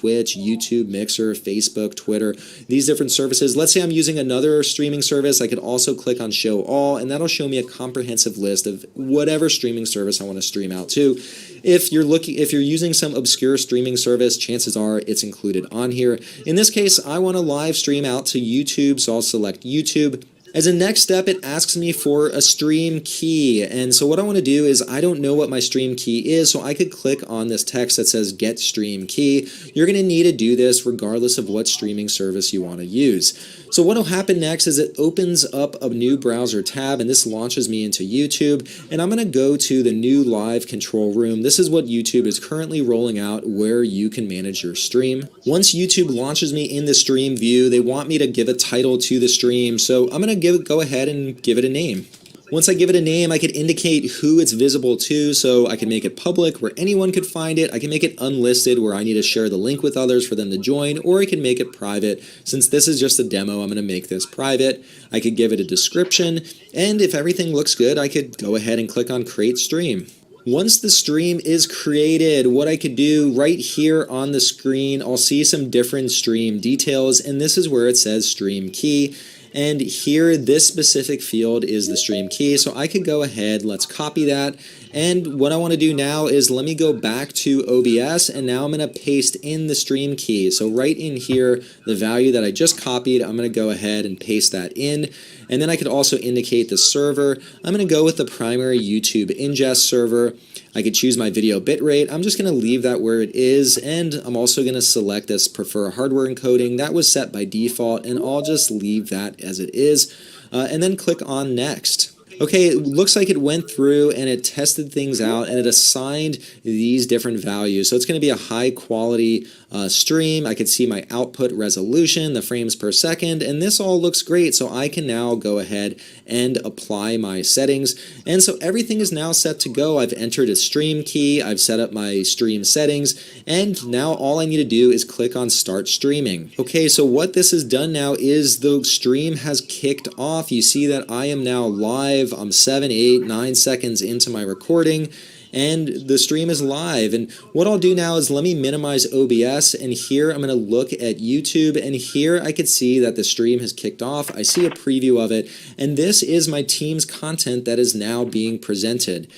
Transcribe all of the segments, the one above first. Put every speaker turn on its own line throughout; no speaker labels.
Twitch, YouTube, Mixer, Facebook, Twitter, these different services. Let's say I'm using another streaming service. I could also click on Show All, and that'll show me a comprehensive list of whatever streaming service I want to stream out to. If you're using some obscure streaming service, chances are it's included on here. In this case, I want to live stream out to YouTube, so I'll select YouTube. As a next step, it asks me for a stream key, and so what I want to do is I don't know what my stream key is, so I could click on this text that says get stream key. You're going to need to do this regardless of what streaming service you want to use. So what will happen next is it opens up a new browser tab, and this launches me into YouTube, and I'm going to go to the new live control room. This is what YouTube is currently rolling out where you can manage your stream. Once YouTube launches me in the stream view, they want me to give a title to the stream, so I'm going to go ahead and give it a name. Once I give it a name, I could indicate who it's visible to, so I can make it public where anyone could find it. I can make it unlisted where I need to share the link with others for them to join, or I can make it private. Since this is just a demo, I'm going to make this private. I could give it a description, and if everything looks good, I could go ahead and click on Create Stream. Once the stream is created, what I could do right here on the screen, I'll see some different stream details, and this is where it says Stream Key. And here, this specific field is the stream key, so I could go ahead, let's copy that, and what I want to do now is let me go back to OBS, and now I'm going to paste in the stream key. So right in here, the value that I just copied, I'm going to go ahead and paste that in, and then I could also indicate the server. I'm going to go with the primary YouTube ingest server. I could choose my video bitrate. I'm just going to leave that where it is, and I'm also going to select this prefer hardware encoding. That was set by default, and I'll just leave that as it is, and then click on next. Okay, it looks like it went through and it tested things out and it assigned these different values. So it's going to be a high quality stream. I can see my output resolution, the frames per second, and this all looks great. So I can now go ahead and apply my settings. And so everything is now set to go. I've entered a stream key, I've set up my stream settings, and now all I need to do is click on Start Streaming. Okay, so what this has done now is the stream has kicked off. You see that I am now live. I'm 7, 8, 9 seconds into my recording and the stream is live. And what I'll do now is let me minimize OBS, and here I'm going to look at YouTube, and here I can see that the stream has kicked off. I see a preview of it, and this is my team's content that is now being presented.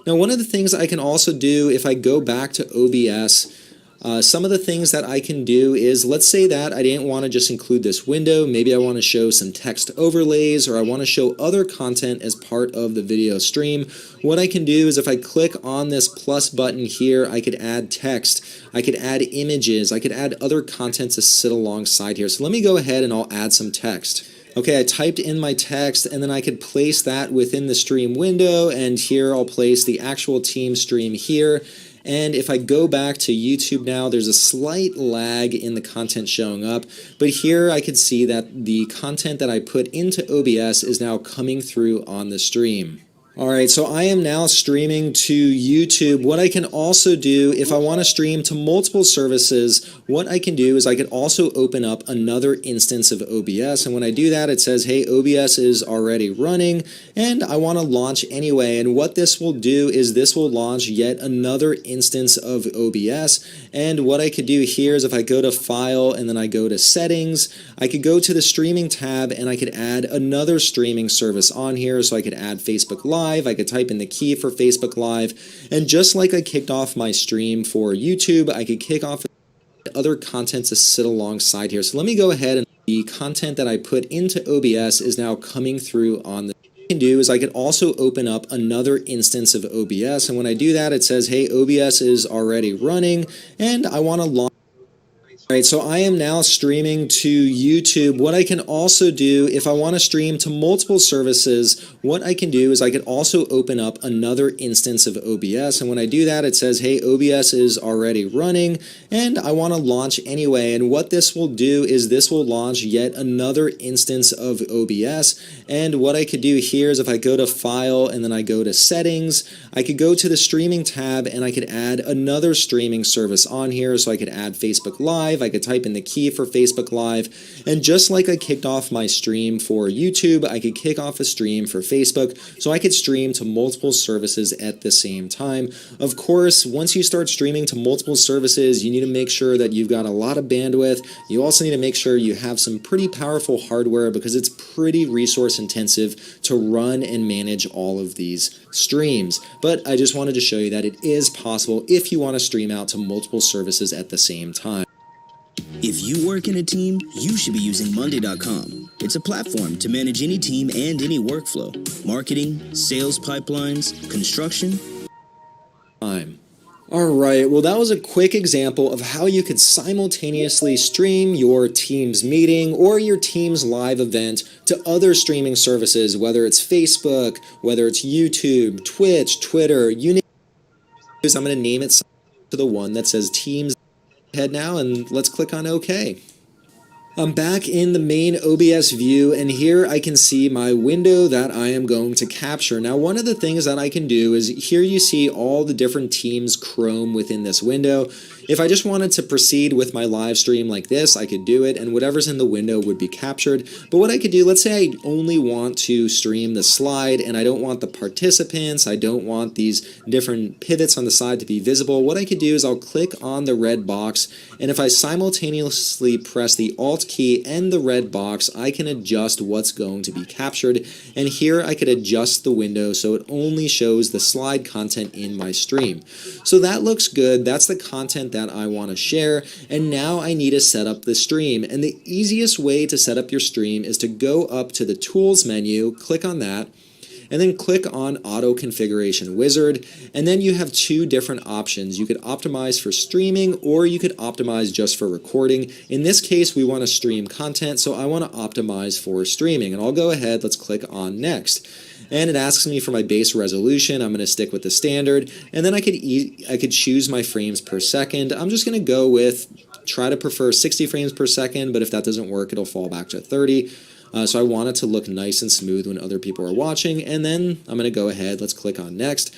Now, one of the things I can also do if I go back to OBS, some of the things that I can do is, let's say that I didn't want to just include this window. Maybe I want to show some text overlays, or I want to show other content as part of the video stream. What I can do is if I click on this plus button here, I could add text, I could add images, I could add other content to sit alongside here. So let me go ahead and I'll add some text. Okay, I typed in my text, and then I could place that within the stream window, and here I'll place the actual team stream here. And if I go back to YouTube now, there's a slight lag in the content showing up, but here I can see that the content that I put into OBS is now coming through on the stream. Alright, so I am now streaming to YouTube. What I can also do, if I want to stream to multiple services, what I can do is I could also open up another instance of OBS, and when I do that, it says, hey, OBS is already running, and I want to launch anyway, and what this will do is this will launch yet another instance of OBS, and what I could do here is if I go to File, and then I go to Settings, I could go to the Streaming tab, and I could add another streaming service on here, so I could add Facebook Live, I could type in the key for Facebook Live, and just like I kicked off my stream for YouTube, I could kick off other content to sit alongside here. So let me go ahead, and the content that I put into OBS is now coming through on the. What I can do is I could also open up another instance of OBS, and when I do that, it says, hey, OBS is already running, and I want to launch. Alright, so I am now streaming to YouTube. What I can also do, if I want to stream to multiple services, what I can do is I could also open up another instance of OBS, and when I do that, it says, hey, OBS is already running, and I want to launch anyway, and what this will do is this will launch yet another instance of OBS, and what I could do here is if I go to File, and then I go to Settings, I could go to the Streaming tab, and I could add another streaming service on here, so I could add Facebook Live, I could type in the key for Facebook Live, and just like I kicked off my stream for YouTube, I could kick off a stream for Facebook, so I could stream to multiple services at the same time. Of course, once you start streaming to multiple services, you need to make sure that you've got a lot of bandwidth. You also need to make sure you have some pretty powerful hardware because it's pretty resource intensive to run and manage all of these streams. But I just wanted to show you that it is possible if you want to stream out to multiple services at the same time.
If you work in a team, you should be using Monday.com. It's a platform to manage any team and any workflow. Marketing, sales pipelines, construction.
Alright, well that was a quick example of how you could simultaneously stream your team's meeting or your team's live event to other streaming services, whether it's Facebook, whether it's YouTube, Twitch, Twitter, you name it. I'm going to name it to the one that says Teams. Head now and let's click on OK. I'm back in the main OBS view, and here I can see my window that I am going to capture. Now, one of the things that I can do is here you see all the different teams Chrome within this window. If I just wanted to proceed with my live stream like this, I could do it, and whatever's in the window would be captured. But what I could do, let's say I only want to stream the slide, and I don't want the participants, I don't want these different pivots on the side to be visible. What I could do is I'll click on the red box, and if I simultaneously press the Alt key and the red box, I can adjust what's going to be captured, and here I could adjust the window so it only shows the slide content in my stream. So that looks good. That's the content that I want to share, and now I need to set up the stream. And the easiest way to set up your stream is to go up to the Tools menu, click on that, and then click on Auto Configuration Wizard, and then you have two different options. You could optimize for streaming, or you could optimize just for recording. In this case, we want to stream content, so I want to optimize for streaming, and I'll go ahead, let's click on Next. and it asks me for my base resolution. I'm going to stick with the standard, and then I could choose my frames per second. I'm just going to go with try to prefer 60 frames per second, but if that doesn't work, it'll fall back to 30. So I want it to look nice and smooth when other people are watching, and then I'm going to go ahead. Let's click on next.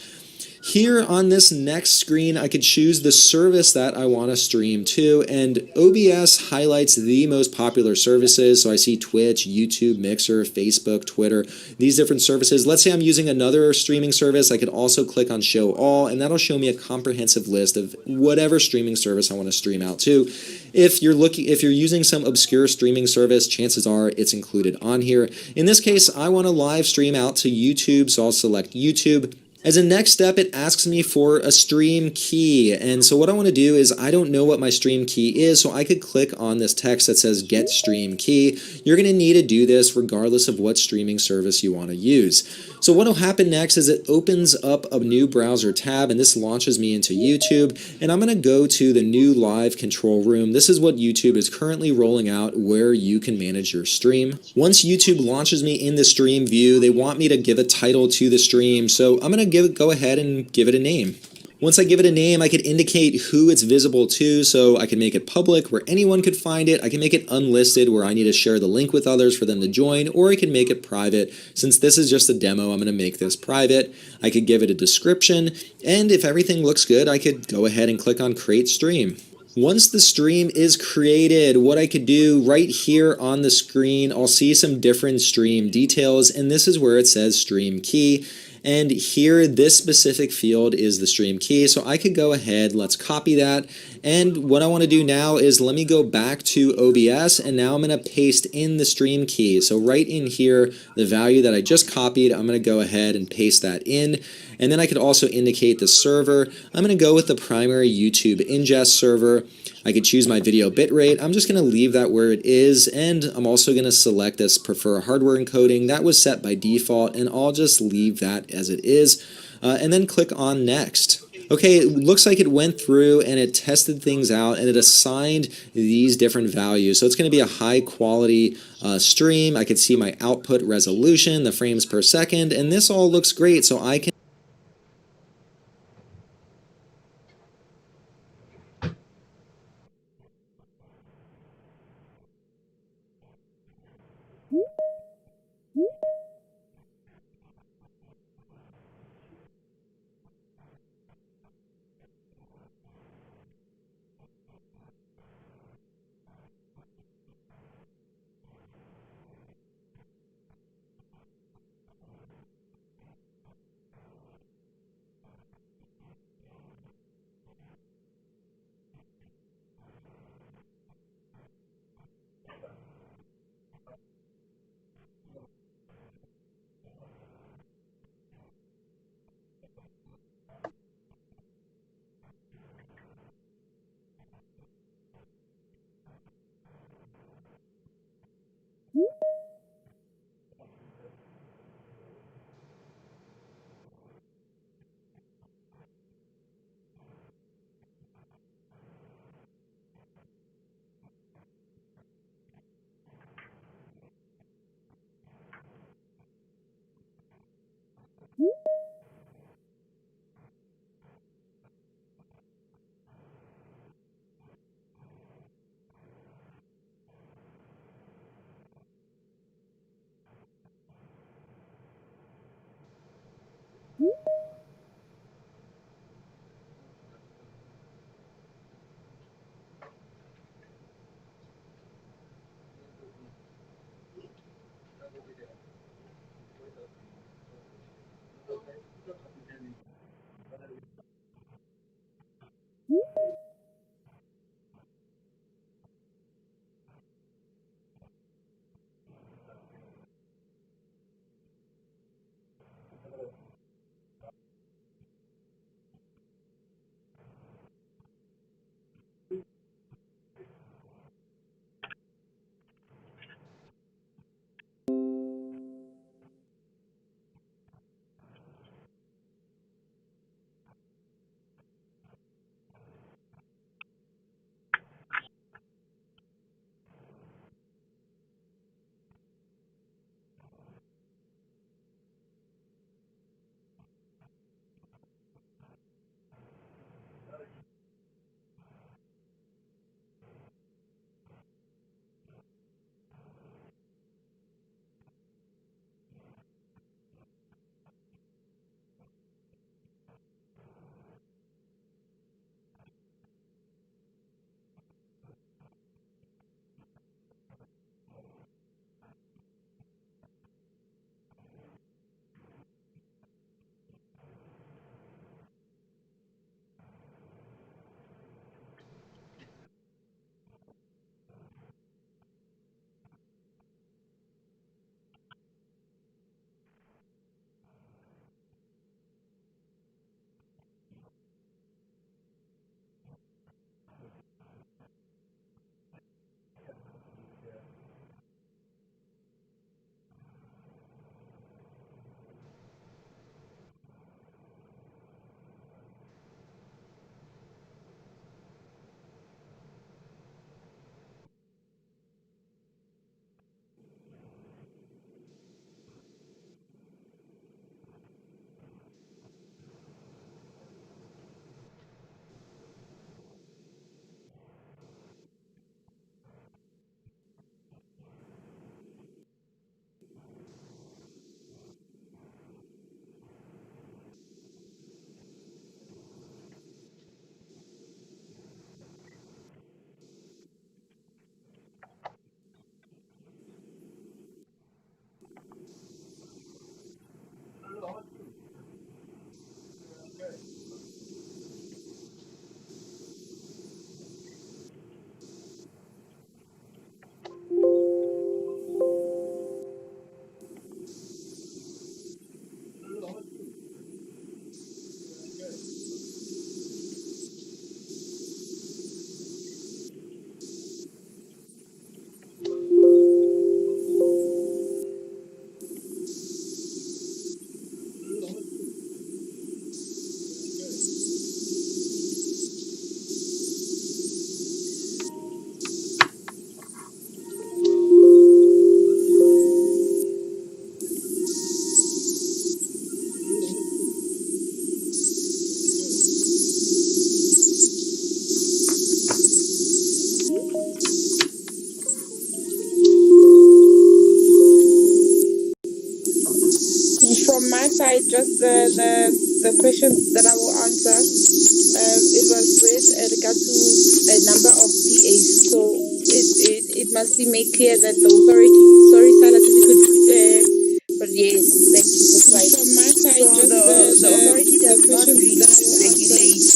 Here on this next screen, I could choose the service that I want to stream to, and OBS highlights the most popular services. So I see Twitch, YouTube, Mixer, Facebook, Twitter, these different services. Let's say I'm using another streaming service. I could also click on Show All, and that'll show me a comprehensive list of whatever streaming service I want to stream out to. If you're using some obscure streaming service, chances are it's included on here. In this case, I want to live stream out to YouTube, so I'll select YouTube. As a next step, it asks me for a stream key, and so what I want to do is I don't know what my stream key is, so I could click on this text that says get stream key. You're going to need to do this regardless of what streaming service you want to use. So what will happen next is it opens up a new browser tab, and this launches me into YouTube, and I'm going to go to the new live control room. This is what YouTube is currently rolling out where you can manage your stream. Once YouTube launches me in the stream view, they want me to give a title to the stream, so I'm going to go ahead and give it a name. Once I give it a name, I could indicate who it's visible to, so I can make it public where anyone could find it. I can make it unlisted where I need to share the link with others for them to join, or I can make it private. Since this is just a demo, I'm going to make this private. I could give it a description, and if everything looks good, I could go ahead and click on Create Stream. Once the stream is created, what I could do right here on the screen, I'll see some different stream details, and this is where it says Stream Key. And here, this specific field is the stream key. So I could go ahead, let's copy that. And what I want to do now is let me go back to OBS, and now I'm going to paste in the stream key. So right in here, the value that I just copied, I'm going to go ahead and paste that in. And then I could also indicate the server. I'm going to go with the primary YouTube ingest server. I could choose my video bitrate. I'm just going to leave that where it is, and I'm also going to select this prefer hardware encoding. That was set by default, and I'll just leave that as it is, and then click on next. Okay, it looks like it went through and it tested things out, and it assigned these different values. So it's going to be a high quality stream. I could see my output resolution, the frames per second, and this all looks great. So I can
the question that I will answer, it was with regard to a number of PAs. So it must be made clear that the authority. Sorry, Silas, if you could. But yes, thank you. That's right.
From my side,
So
just
the authority does not regulate the PAs.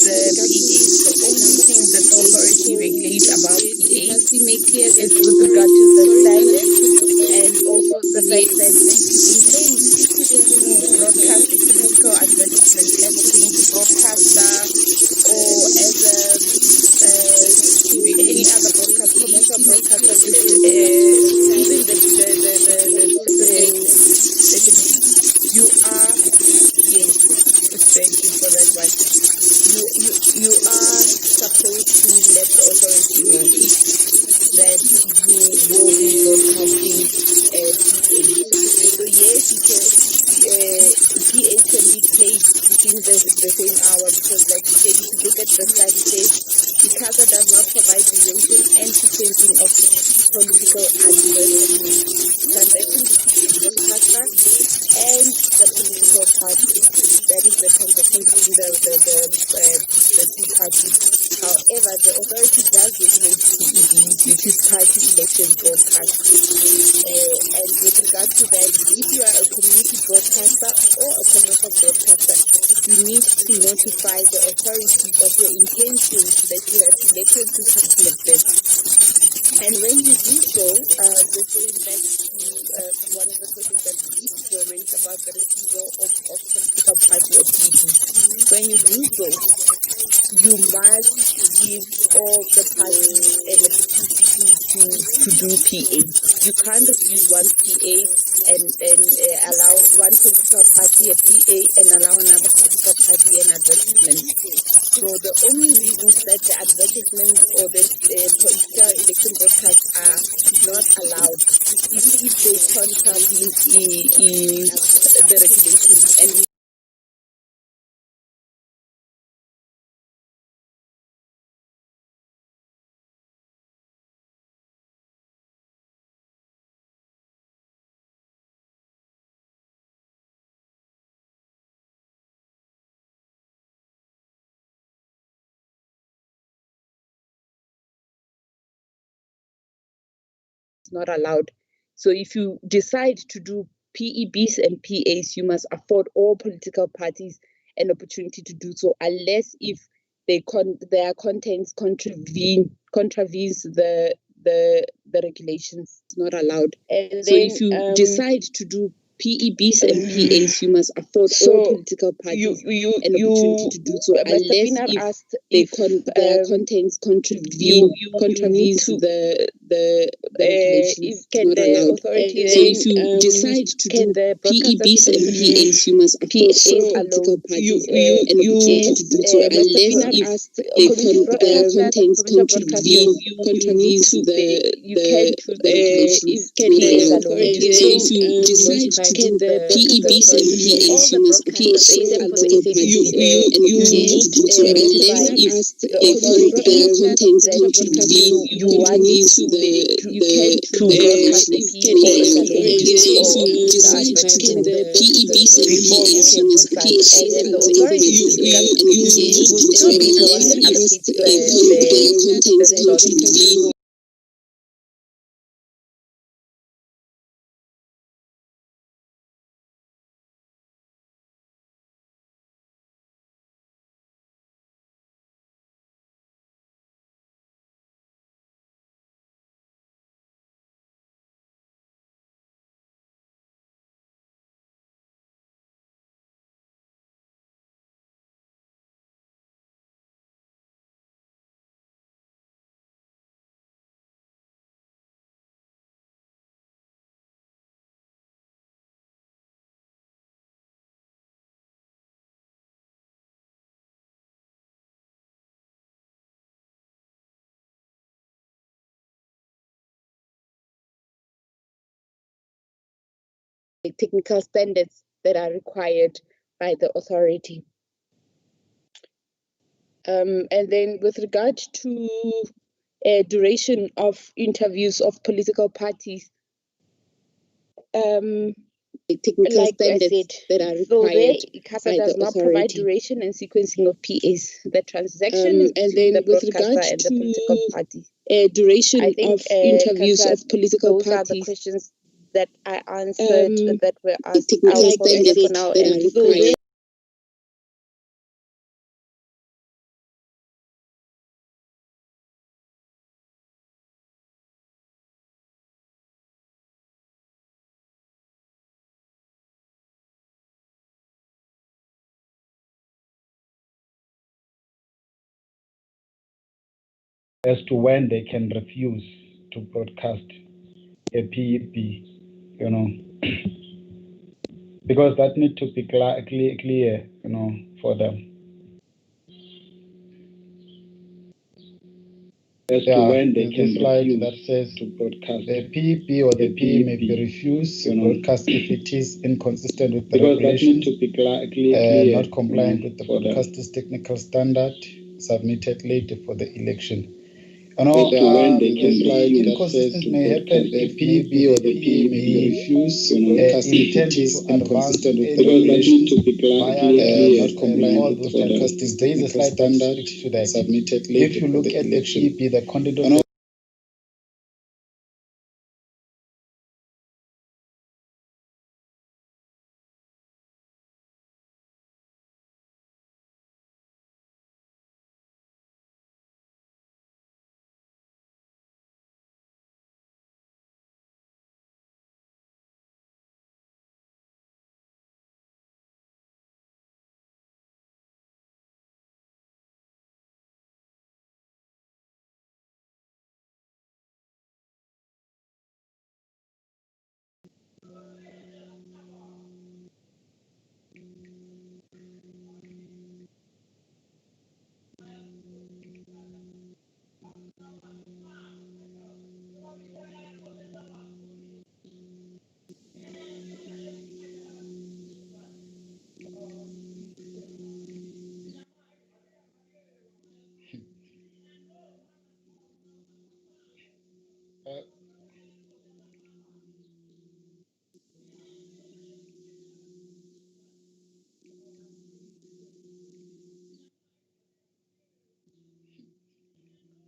The only thing that the authority regulates about PAs
must be made clear
is
that
with regard to the standards and also the fact that if you intend to broadcast a political advertisement as a community broadcaster or as any other broadcast, commercial broadcaster, even you are, yes, thank you for that one. You are supposed to let the authority know that you will be broadcasting PA. So yes, PA can be played within the same hour because, like you said, if you look at the slide, it says ICASA does not provide duration and sequencing of political advertisements. Transaction between the broadcaster and the political party. That is the transaction between the two parties. However, the authority does regulate PEBs, which is party election broadcast. And with regard to that, if you are a community broadcaster or a commercial broadcaster, you need to notify the authority of your intention that you have selected to submit this. And when you do so, just going back to one of the questions that were raised about the refusal of political party or PEB, when you do so, you must give all the parties an opportunity to do PA. You can't refuse one PA and allow one political party a PA and allow another political party an advertisement. So the only reasons that the advertisements or the political election broadcasts are not allowed is if they contravene the regulations. And not allowed. So if you decide to do PEBs and PAs, you must afford all political parties an opportunity to do so, unless if their contents contravenes the regulations. It's not allowed. And so if you decide to do PEBs and PAs, you must afford all political parties an opportunity to do so, unless if their contents contravenes the regulations. It's not allowed. So if you decide to do PEBs and PAs, you must afford all political parties an opportunity to do so, unless if their contents contravenes the regulations. It's not allowed. So if you decide to do PEBs and PAs, you must afford all political parties an opportunity to do so, unless if their contents contravenes the regulations. So if you decide to do PEBs and PAs, you must afford all political parties an opportunity to do so, unless if their contents contravene. Technical standards that are required by the authority. And then with regard to duration of interviews of political parties, technical
like I
standards
said,
that are
so there
required
ICASA
by
does
the
not provide
authority.
duration and sequencing of PAs. The transaction is
And
between
then
the
with
broadcaster
regards
and the political
to
party.
duration
I think
of interviews
ICASA,
of political
those are the
parties,
questions that I answered that were asked. I
technical
will stop here
standards
for now
that
and
are
give the
required.
as to when they can refuse to broadcast a PEB, because that needs to be clear, for them. As to when they can refuse that says to broadcast the PEB or the PE may be refused to broadcast if it is inconsistent with the regulations, not compliant with the broadcaster's technical standard submitted later for the election. Inconsistency may happen if maybe or the PE may be refused, intended to advance any regulation via not complying all those broadcasters. There is a slide that speaks to that. If you look at the PEB, the content of the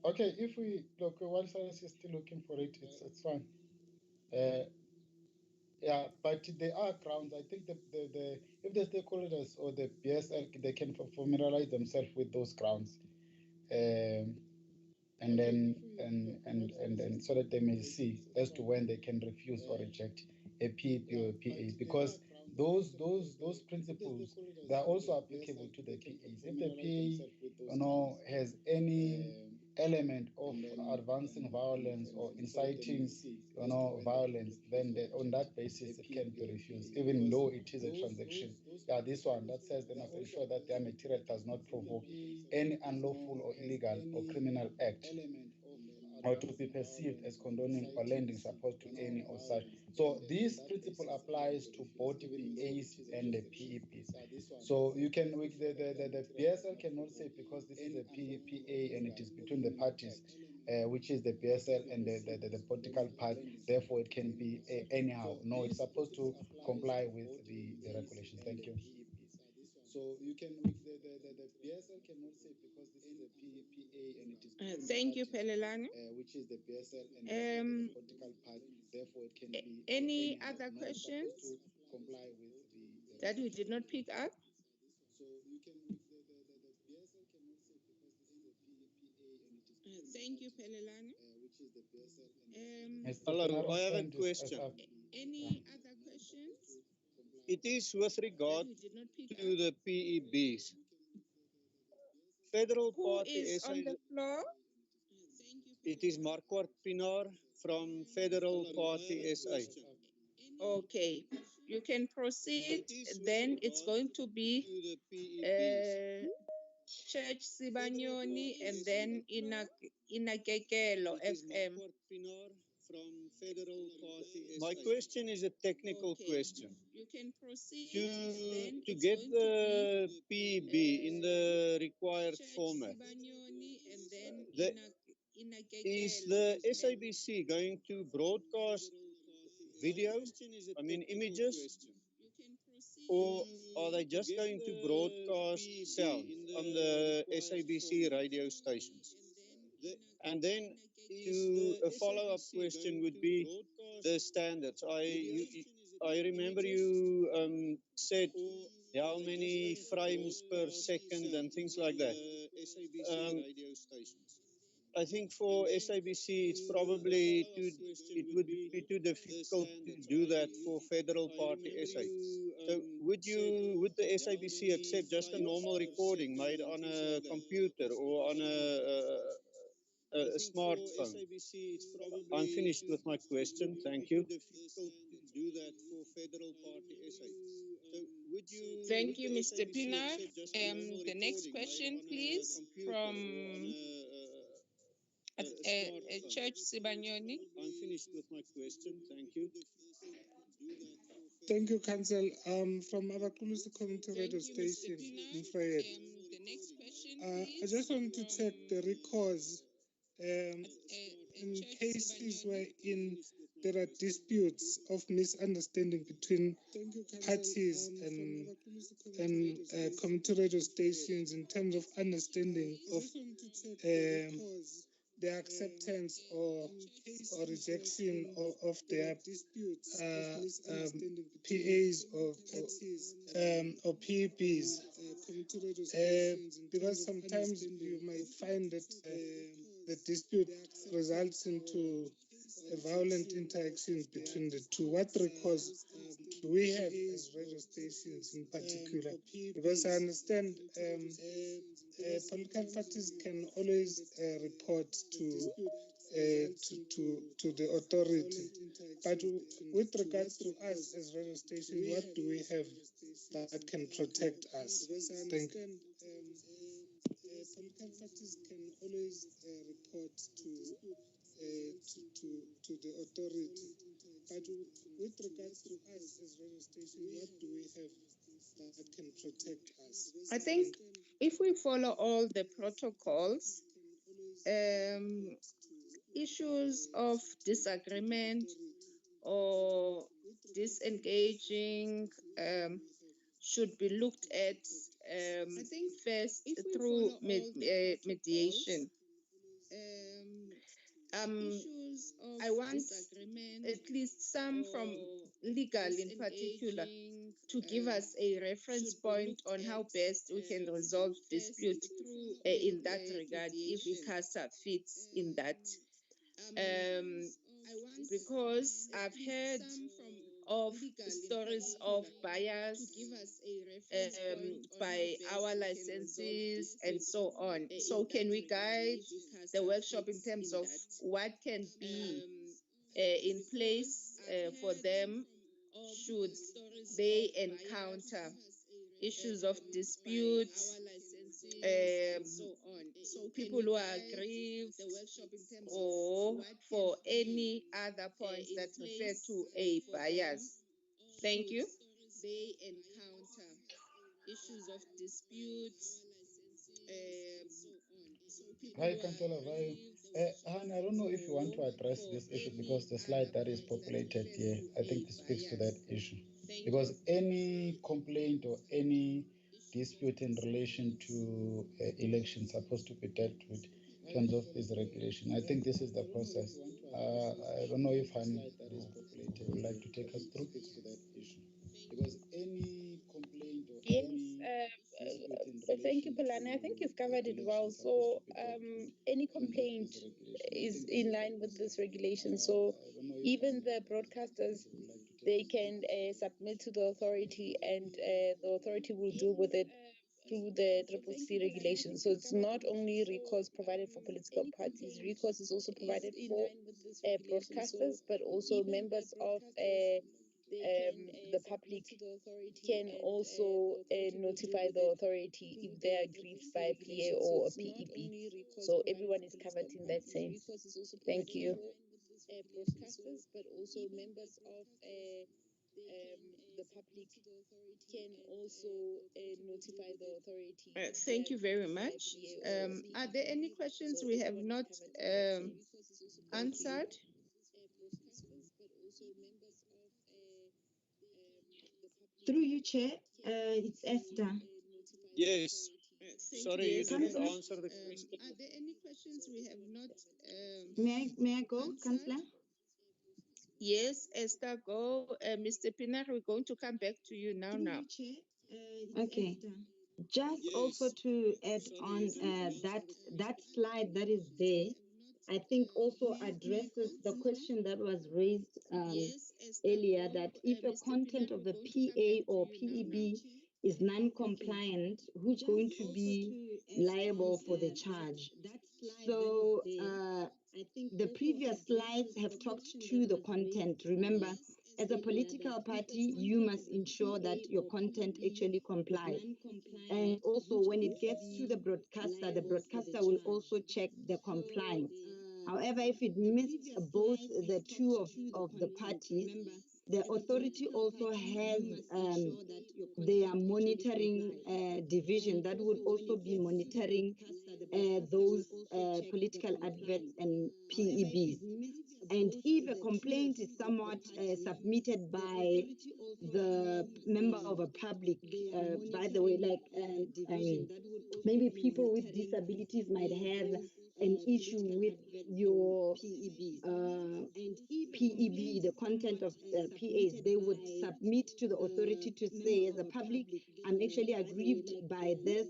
okay, if we look, while Cyrus is still looking for it, it's fine. Yeah, but there are grounds. I think the if the stakeholders or the BSL they can familiarize themselves with those grounds, and then so that they may see as to when they can refuse or reject a PEP or a PA, because those principles they are also applicable to the PAs. If the PA has any element of advancing violence or inciting violence, then on that basis it can be refused, even though it is a transaction. Yeah, this one that says they must ensure that their material does not provoke any unlawful or illegal or criminal act, or to be perceived as condoning or lending support to any or such. So this principle applies to both PAs and the PEPs. So you can, the BSL cannot say because this is a PA and it is between the parties, which is the BSL and the political part, therefore it can be anyhow. No, it's supposed to comply with the regulations. Thank you. So you can, the BSL cannot say because this is a PA and it is
thank you, Pelelani.
which is the BSL and the political part, therefore it can be
any
anyhow.
other
No,
questions
it's supposed to comply with the
that we did not pick up?
so you can, the BSL cannot say because this is a PA and it is
Thank you, Pelelani.
which is the BSL and
Hello, I have a question.
Any other questions
It is with
that
regard
we did not pick
to
up?
the PEBs. Federal
Who
Party
is
SA,
on the floor?
it is Marquardt Pinaar from Federal Party SA.
Okay, you can proceed. Then it's going to be Church Sibanyoni and then Inagekelo FM.
My question is a technical question.
You can proceed.
To, to get the PEB in the required format, is the SABC going to broadcast video, I mean images, or are they just going to broadcast sound on the SABC radio stations? And then a follow-up question would be the standards. I remember you said how many frames per second and things like that. I think for SABC, it would be too difficult to do that for Federal Party SA. So would the SABC accept just a normal recording made on a computer or on a smartphone? I'm finished with my question. Thank you.
Thank you, Mr. Pinar. The next question, please, from Church Sibanyoni.
I'm finished with my question. Thank you.
Thank you, Council. From Abakulusi Community Radio Station in Fayette.
The next question,
I just wanted to check the records in cases wherein there are disputes of misunderstanding between parties and community radio stations in terms of understanding of the acceptance or rejection of their PAs or PEPs. Because sometimes you might find that the dispute results into a violent interaction between the two. What recourse do we have as radio stations in particular? Because I understand political parties can always report to the authority, but with regards to us as radio stations, what do we have that can protect us? Thank you. Political parties can always report to the authority, but with regards to us as radio stations, what do we have that can protect us?
I think if we follow all the protocols, issues of disagreement or disengaging should be looked at, I think, first through mediation. I want at least some from legal in particular to give us a reference point on how best we can resolve dispute in that regard if ICASA fits in that. Because I've heard of stories of bias by our licenses and so on. So can we guide the workshop in terms of what can be in place for them should they encounter issues of disputes, people who are aggrieved, or for any other points that refer to a bias? Thank you. They encounter issues of disputes.
Hi, Councillor Vayo. Han, I don't know if you want to address this issue because the slide that is populated here, I think speaks to that issue. Because any complaint or any dispute in relation to elections supposed to be dealt with in terms of this regulation. I think this is the process. I don't know if Han would like to take us through that issue. Because any complaint or
Thank you, Palani. I think you've covered it well. So any complaint is in line with this regulation. So even the broadcasters, they can submit to the authority, and the authority will deal with it through the CCC regulation. So it's not only recourse provided for political parties. Recourse is also provided for broadcasters, but also members of the public can also notify the authority if they are aggrieved by a PA or a PEB. So everyone is covered in that sense. Thank you. Broadcasters, but also members of the public can also notify the authority.
Thank you very much. Are there any questions we have not answered?
Through you, Chair, it's Esther.
Yes. Sorry, you
Yes,
didn't
Councillor?
answer the question.
Are there any questions we have not?
May I go, Councillor?
Yes, Esther, go. Mr. Pinar, we're going to come back to you now.
Okay. Just also to add on that slide that is there, I think also addresses the question that was raised earlier, that if a content of the PA or PEB is non-compliant, who's going to be liable for the charge? So the previous slides have talked to the content. Remember, as a political party, you must ensure that your content actually complies. And also, when it gets to the broadcaster will also check the compliance. However, if it missed both the two of the parties, the authority also has their monitoring division that would also be monitoring those political adverts and PEBs. And if a complaint is somewhat submitted by the member of a public, by the way, like maybe people with disabilities might have an issue with your PEB, the content of PAs, they would submit to the authority to say, as a public, I'm actually aggrieved by this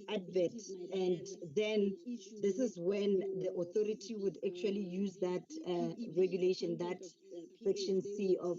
advert. And then this is when the authority would actually use that regulation, that section 6 of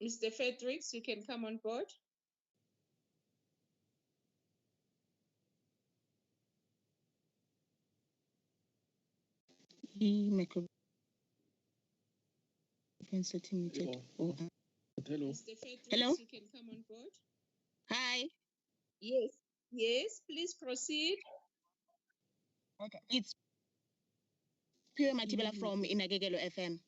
Mr. Fredericks, you can come on board.
Microphone set muted.
Hello.
Mr. Fredericks,
Hello?
you can come on board.
Hi.
Yes, yes, please proceed.
Okay. It's Pure Matibela from Inagegelo FM.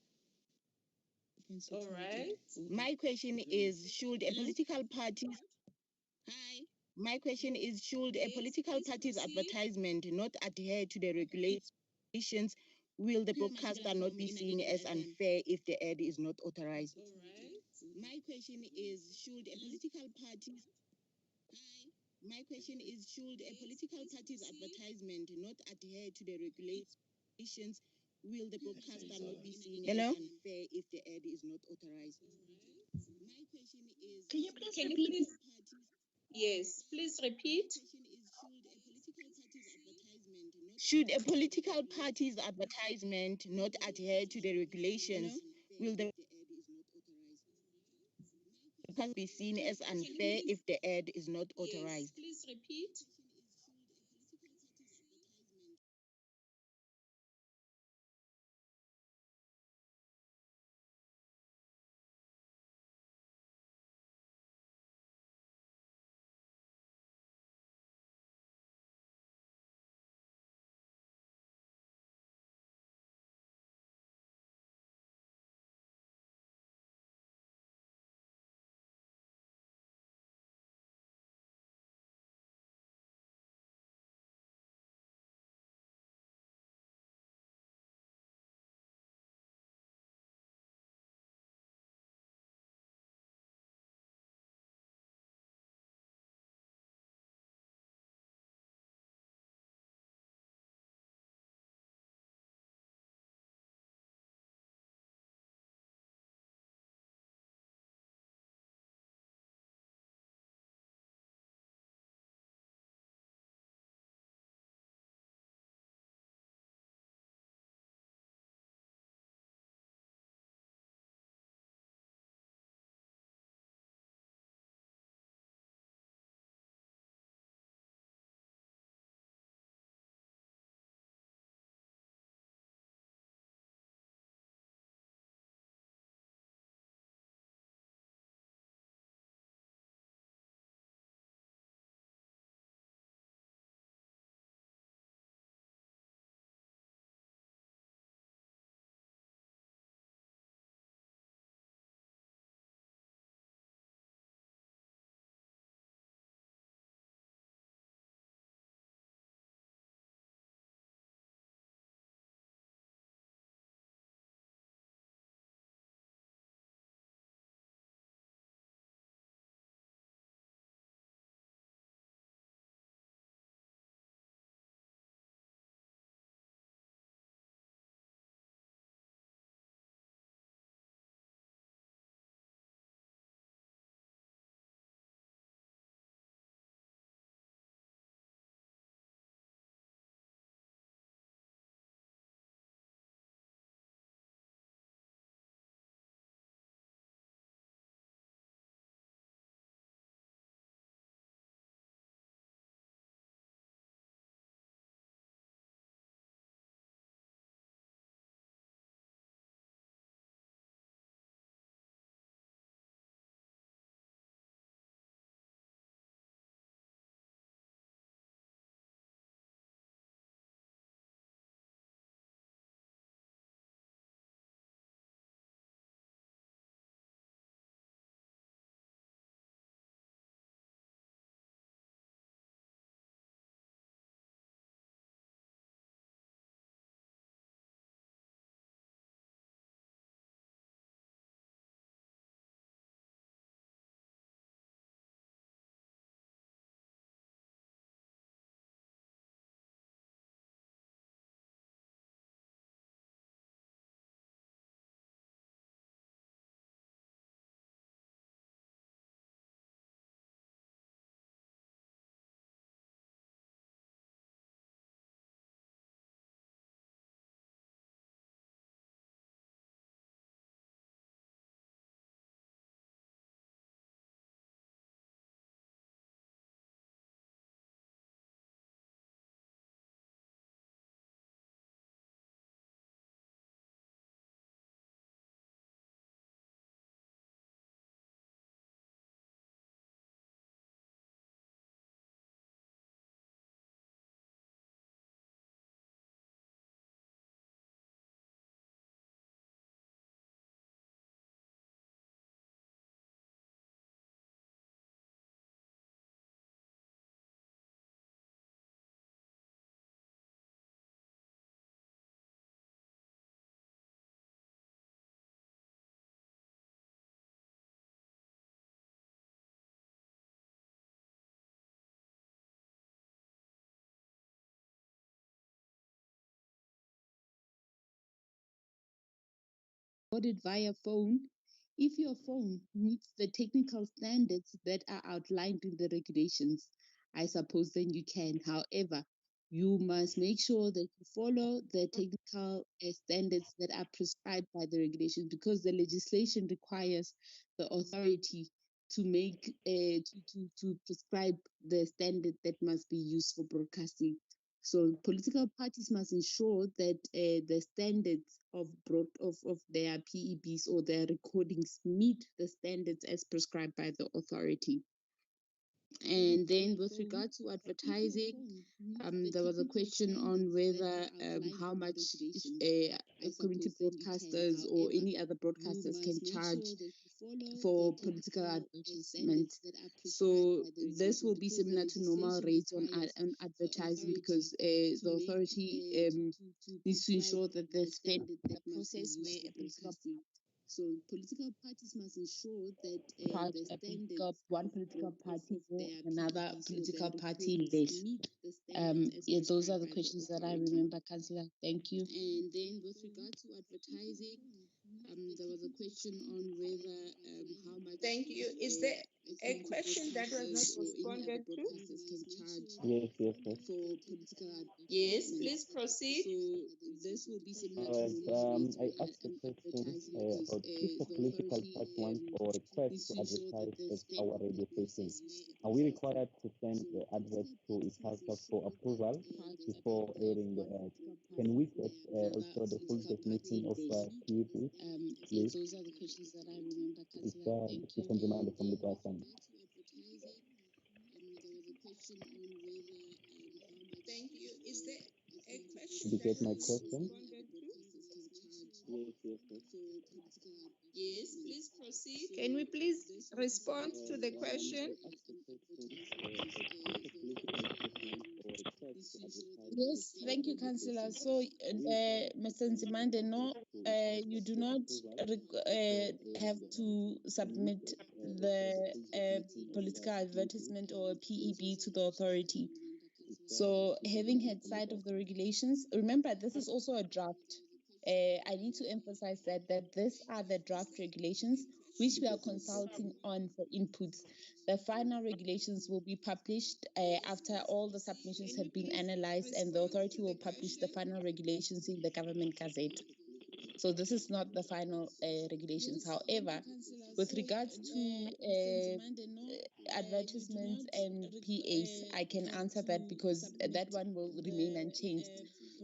All right.
My question is, should a political party... Hi. My question is, should a political party's advertisement not adhere to the regulations? Will the broadcaster not be seen as unfair if the ad is not authorized?
All right.
My question is, should a political party... Hi. My question is, should a political party's advertisement not adhere to the regulations? Will the broadcaster not be seen as unfair if the ad is not authorized? My question is,
Can you please
Can you
repeat?
please? Yes, please repeat.
Should a political party's advertisement not adhere to the regulations? Will the broadcast be seen as unfair if the ad is not authorized?
Yes, please repeat.
recorded via phone if your phone meets the technical standards that are outlined in the regulations. I suppose then you can. However, you must make sure that you follow the technical standards that are prescribed by the regulations, because the legislation requires the authority to make to prescribe the standard that must be used for broadcasting. So political parties must ensure that the standards of their PEBs or their recordings meet the standards as prescribed by the authority. And then with regard to advertising, there was a question on whether how much community broadcasters or any other broadcasters can charge for political advertisement. So this will be similar to normal rates on advertising, because the authority needs to ensure that the spend the process where a political parties must ensure that one political party or another political party less. Yeah, those are the questions that I remember, Councillor. Thank you. And then with regard to advertising, there was a question on whether how much.
Thank you. Is there a question that was not responded to?
Can charge
Yes, yes, yes.
for political advertisement.
Yes, please proceed.
So this will be similar
All
to
right.
normal rates
I
on
asked the question
advertising, because
about if a
the
political
authority
party wants or requests
needs
to
to ensure that
advertise
the
at
spend
our radio
the
station.
process where a
Are we
political
required to send the advert to ICASA for approval before airing the ad? Can we set also the full definition of PEP, please?
Those are the questions that I remember,
It's
Councillor. Thank you.
from the mind from the
And with
person.
regard to advertising, there was a question on whether how much.
Thank you. Is there a
Did
question
you
that
get
was
my
not
question?
responded to?
Yes, yes, yes.
Yes, please proceed. Can we please respond to the question?
I asked the question if a political party wants or requests to advertise at
Yes,
our
thank you,
radio
Councillor.
station.
So,
Are we required to
Mr.
send the
Nzimande, no,
advert to ICASA
you do
for
not
approval before
have
airing the ad?
to
Can we
submit
set also the
the
full definition of
political
PEP?
advertisement or PEB to the authority. So, having had sight of the regulations, remember this is also a draft. I need to emphasize that these are the draft regulations which we are consulting on for inputs. The final regulations will be published after all the submissions have been analyzed, and the authority will publish the final regulations in the Government Gazette. So this is not the final regulations. However, with regards to advertisements and PAs, I can answer that because that one will remain unchanged.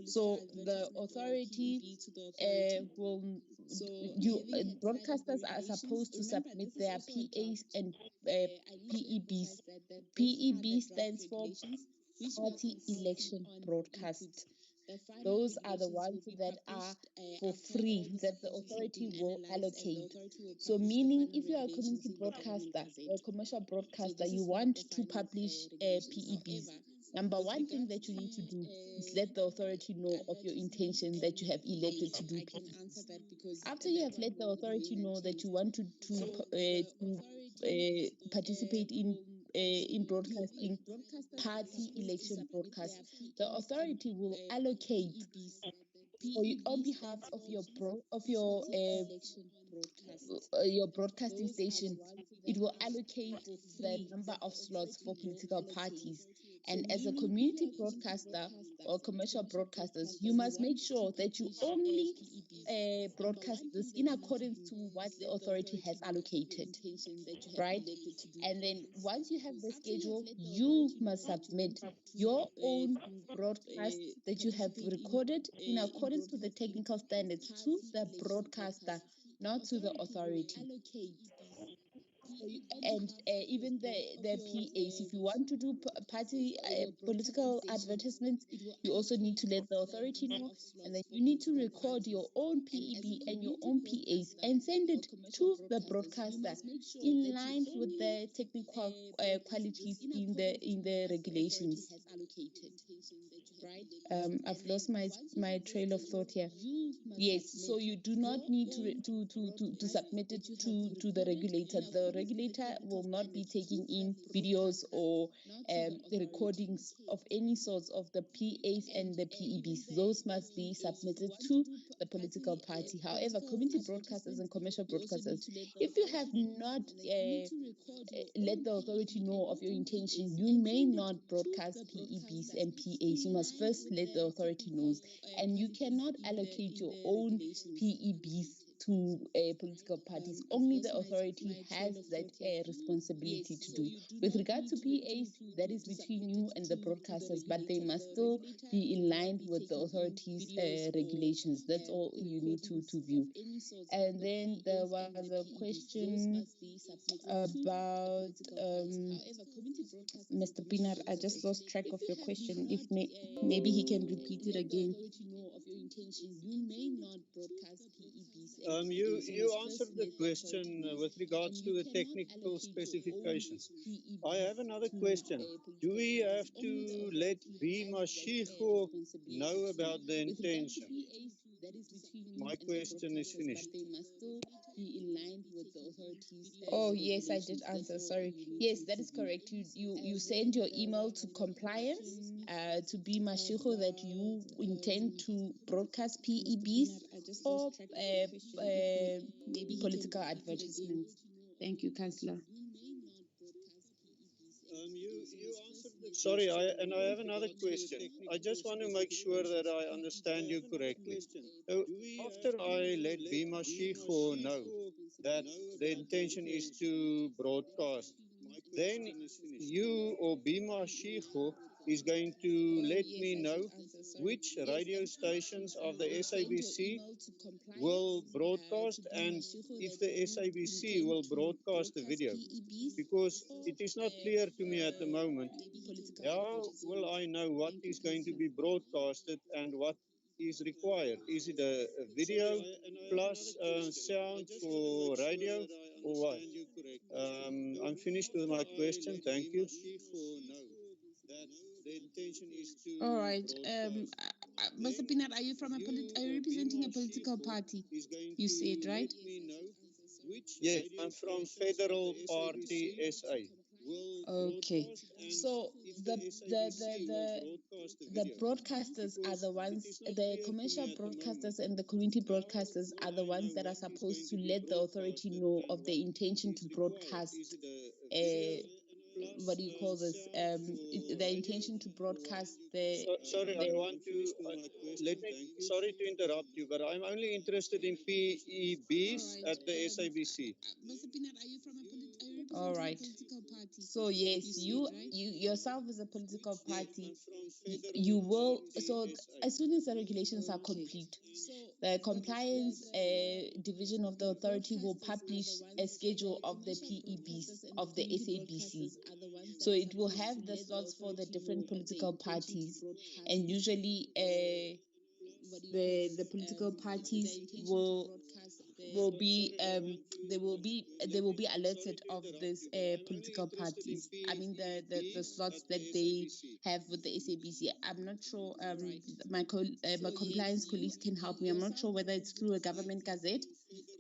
So the authority will broadcasters are supposed to submit their PAs and PEBs. PEB stands for Party Election Broadcast. Those are the ones that are for free that the authority will allocate. So, meaning if you are a community broadcaster or a commercial broadcaster, you want to publish PEBs. Number one thing that you need to do is let the authority know of your intention that you have elected to do PEBs. After you have let the authority know that you want to participate in broadcasting party election broadcast, the authority will allocate on behalf of your broadcasting station. It will allocate the number of slots for political parties. And as a community broadcaster or commercial broadcasters, you must make sure that you only broadcast this in accordance to what the authority has allocated, right? And then once you have the schedule, you must submit your own broadcast that you have recorded in accordance with the technical standards to the broadcaster, not to the authority. And even the PAs, if you want to do party political advertisements, you also need to let the authority know, and then you need to record your own PEB and your own PAs and send it to the broadcaster in line with the technical qualities in the regulations. I've lost my trail of thought here. Yes, so you do not need to submit it to the regulator. The regulator will not be taking in videos or the recordings of any sorts of the PAs and the PEBs. Those must be submitted to the political party. However, community broadcasters and commercial broadcasters, if you have not let the authority know of your intention, you may not broadcast PEBs and PAs. You must first let the authority know, and you cannot allocate your own PEBs to political parties. Only the authority has that responsibility to do. With regard to PAs, that is between you and the broadcasters, but they must still be in line with the authority's regulations. That's all you need to view. And then there was a question about Mr. Pinar. I just lost track of your question. If maybe he can repeat it again.
You answered the question with regards to the technical specifications. I have another question. Do we have to let B Mashiko know about the intention? My question is finished.
Oh yes, I did answer. Sorry. Yes, that is correct. You send your email to compliance to be Mashiko that you intend to broadcast PEBs or political advertisements. Thank you, Councillor.
Sorry, I have another question. I just want to make sure that I understand you correctly. So after I let Bima Shiho know that the intention is to broadcast, then you or Bima Shiho is going to let me know which radio stations of the SABC will broadcast and if the SABC will broadcast the video, because it is not clear to me at the moment. How will I know what is going to be broadcasted and what is required? Is it a video plus sound for radio or what? I'm finished with my question. Thank you.
All right. Mr. Pinat, are you are you representing a political party? You said, right?
Yes, I'm from Federal Party SA.
Okay. So the broadcasters are the ones, the commercial broadcasters and the community broadcasters are the ones that are supposed to let the authority know of the intention to broadcast. What do you call this? The intention to broadcast
Sorry, I want to let me. Sorry to interrupt you, but I'm only interested in PEBs at the SABC.
All right. So yes, you yourself as a political party, you will. So as soon as the regulations are complete, the compliance division of the authority will publish a schedule of the PEBs of the SABC. So it will have the slots for the different political parties, and usually the political parties will be they will be alerted of this political parties. I mean the slots that they have with the SABC. I'm not sure. My compliance colleagues can help me. I'm not sure whether it's through a government gazette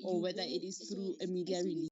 or whether it is through a media release.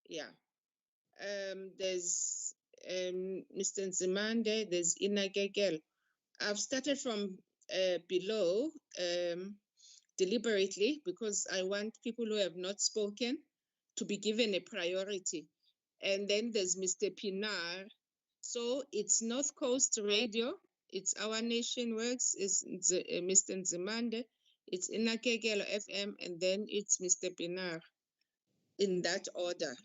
Yeah. There's Mr. Nzimande, there's Inagegel. I've started from below deliberately because I want people who have not spoken to be given a priority. And then there's Mr. Pinar. So it's North Coast Radio, it's Our Nation Works, it's Mr. Nzimande, it's Inakegelo FM, and then it's Mr. Pinar, in that order.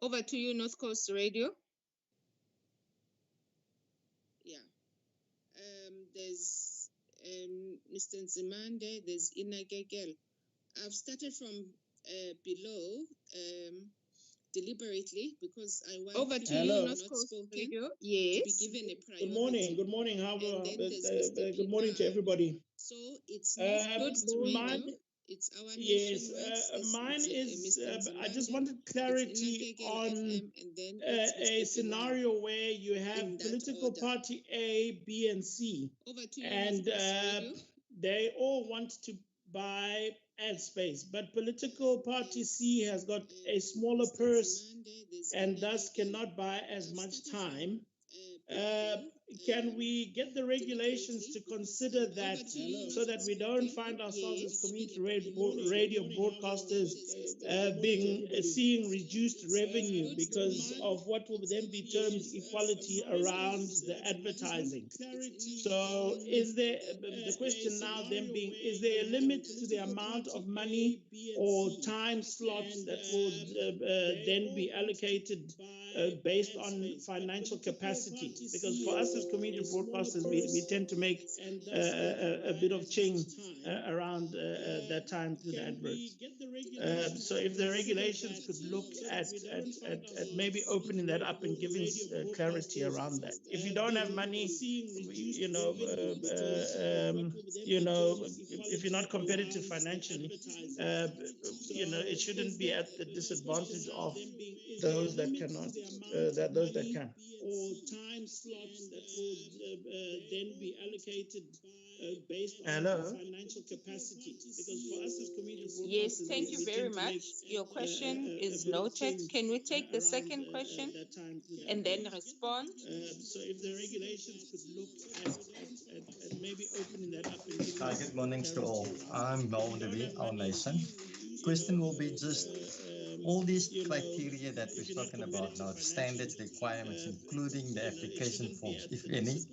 Over to you, North Coast Radio. Yeah. There's Mr. Nzimande, there's Inakegelo. I've started from below deliberately because I want
over to
people
you,
not spoken to be given a priority.
Good morning. Good morning. Good morning to everybody.
So it's not
Good
morning.
mine.
It's Our
Yes,
Nation Works.
mine is.
Mr.
I just
Nzimande,
wanted clarity
it's
on
FM, and then it's
a
Mr.
scenario where you
in
have
that
political
order.
party A, B, and C,
Over to you,
and
North Coast Radio.
they all want to buy ad space, but political party C has got a smaller purse and thus cannot buy as much time. Can we get the regulations to consider that so that we don't find ourselves as community radio broadcasters seeing reduced revenue because of what will then be termed equality around the advertising? So is there, the question now then being, is there a limit to the amount of money or time slots that will then be allocated based on financial capacity? Because for us as community broadcasters, we tend to make a bit of ching around that time through the adverts. So if the regulations could look at maybe opening that up and giving clarity around that. If you don't have money, if you're not competitive financially, it shouldn't be at the disadvantage of those that cannot, those that can. Or time slots that will then be allocated based on financial capacity. Because for us as community
Yes,
broadcasters,
thank you very much. Your question is noted. Can we take the second question and then respond?
So if the regulations could look at maybe opening that up and giving
Hi, good morning to all. I'm Baldevi, Our Nation. Question will be just all these criteria that we're talking about now, the standards, requirements, including the application forms, if any,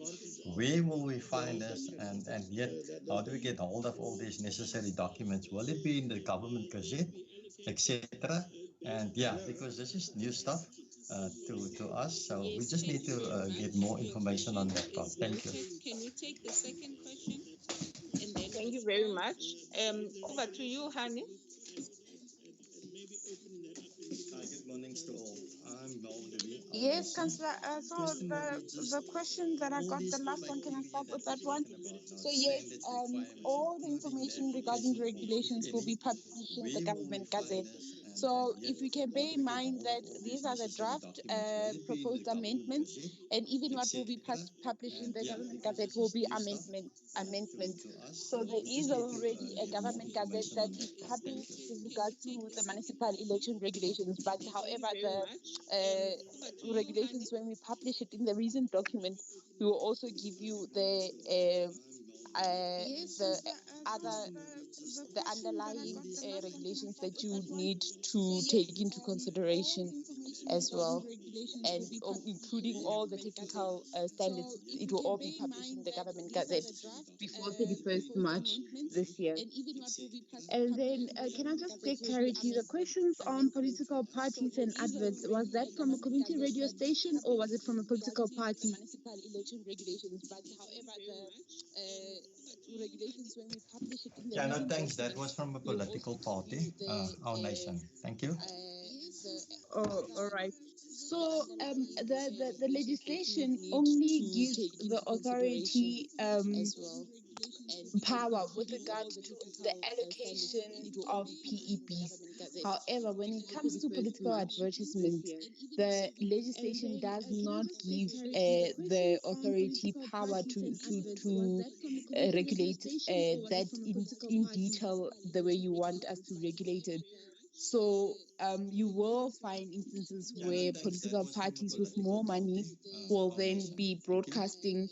where will we find this? And yet, how do we get hold of all these necessary documents? Will it be in the government gazette, etc.? And yeah, because this is new stuff to us, so we just need to get more information on that part. Thank you.
Can we take the second question and then thank you very much. Over to you, Hani.
Hi, good morning to all. I'm Baldevi.
Yes, Councillor. So the question that I got, the last one, can I start with that one? So yes, all the information regarding the regulations will be published in the government gazette. So if we can bear in mind that these are the draft proposed amendments, and even what will be published in the government gazette will be amendments. So there is already a government gazette that is published with regard to the municipal election regulations. But however, the regulations, when we publish it in the recent document, we will also give you the underlying regulations that you need to take into consideration as well, and including all the technical standards. It will all be published in the government gazette before 31st March this year. And then can I just get clarity? The questions on political parties and adverts, was that from a community radio station or was it from a political party? Municipal election regulations, but however, the regulations, when we publish it in the
Yeah, no, thanks. That was from a political party, Our Nation. Thank you.
Oh, all right. So the legislation only gives the authority power with regard to the allocation of PEBs. However, when it comes to political advertisements, the legislation does not give the authority power to regulate that in detail the way you want us to regulate it.
So you will find instances where political parties with more money will then be broadcasting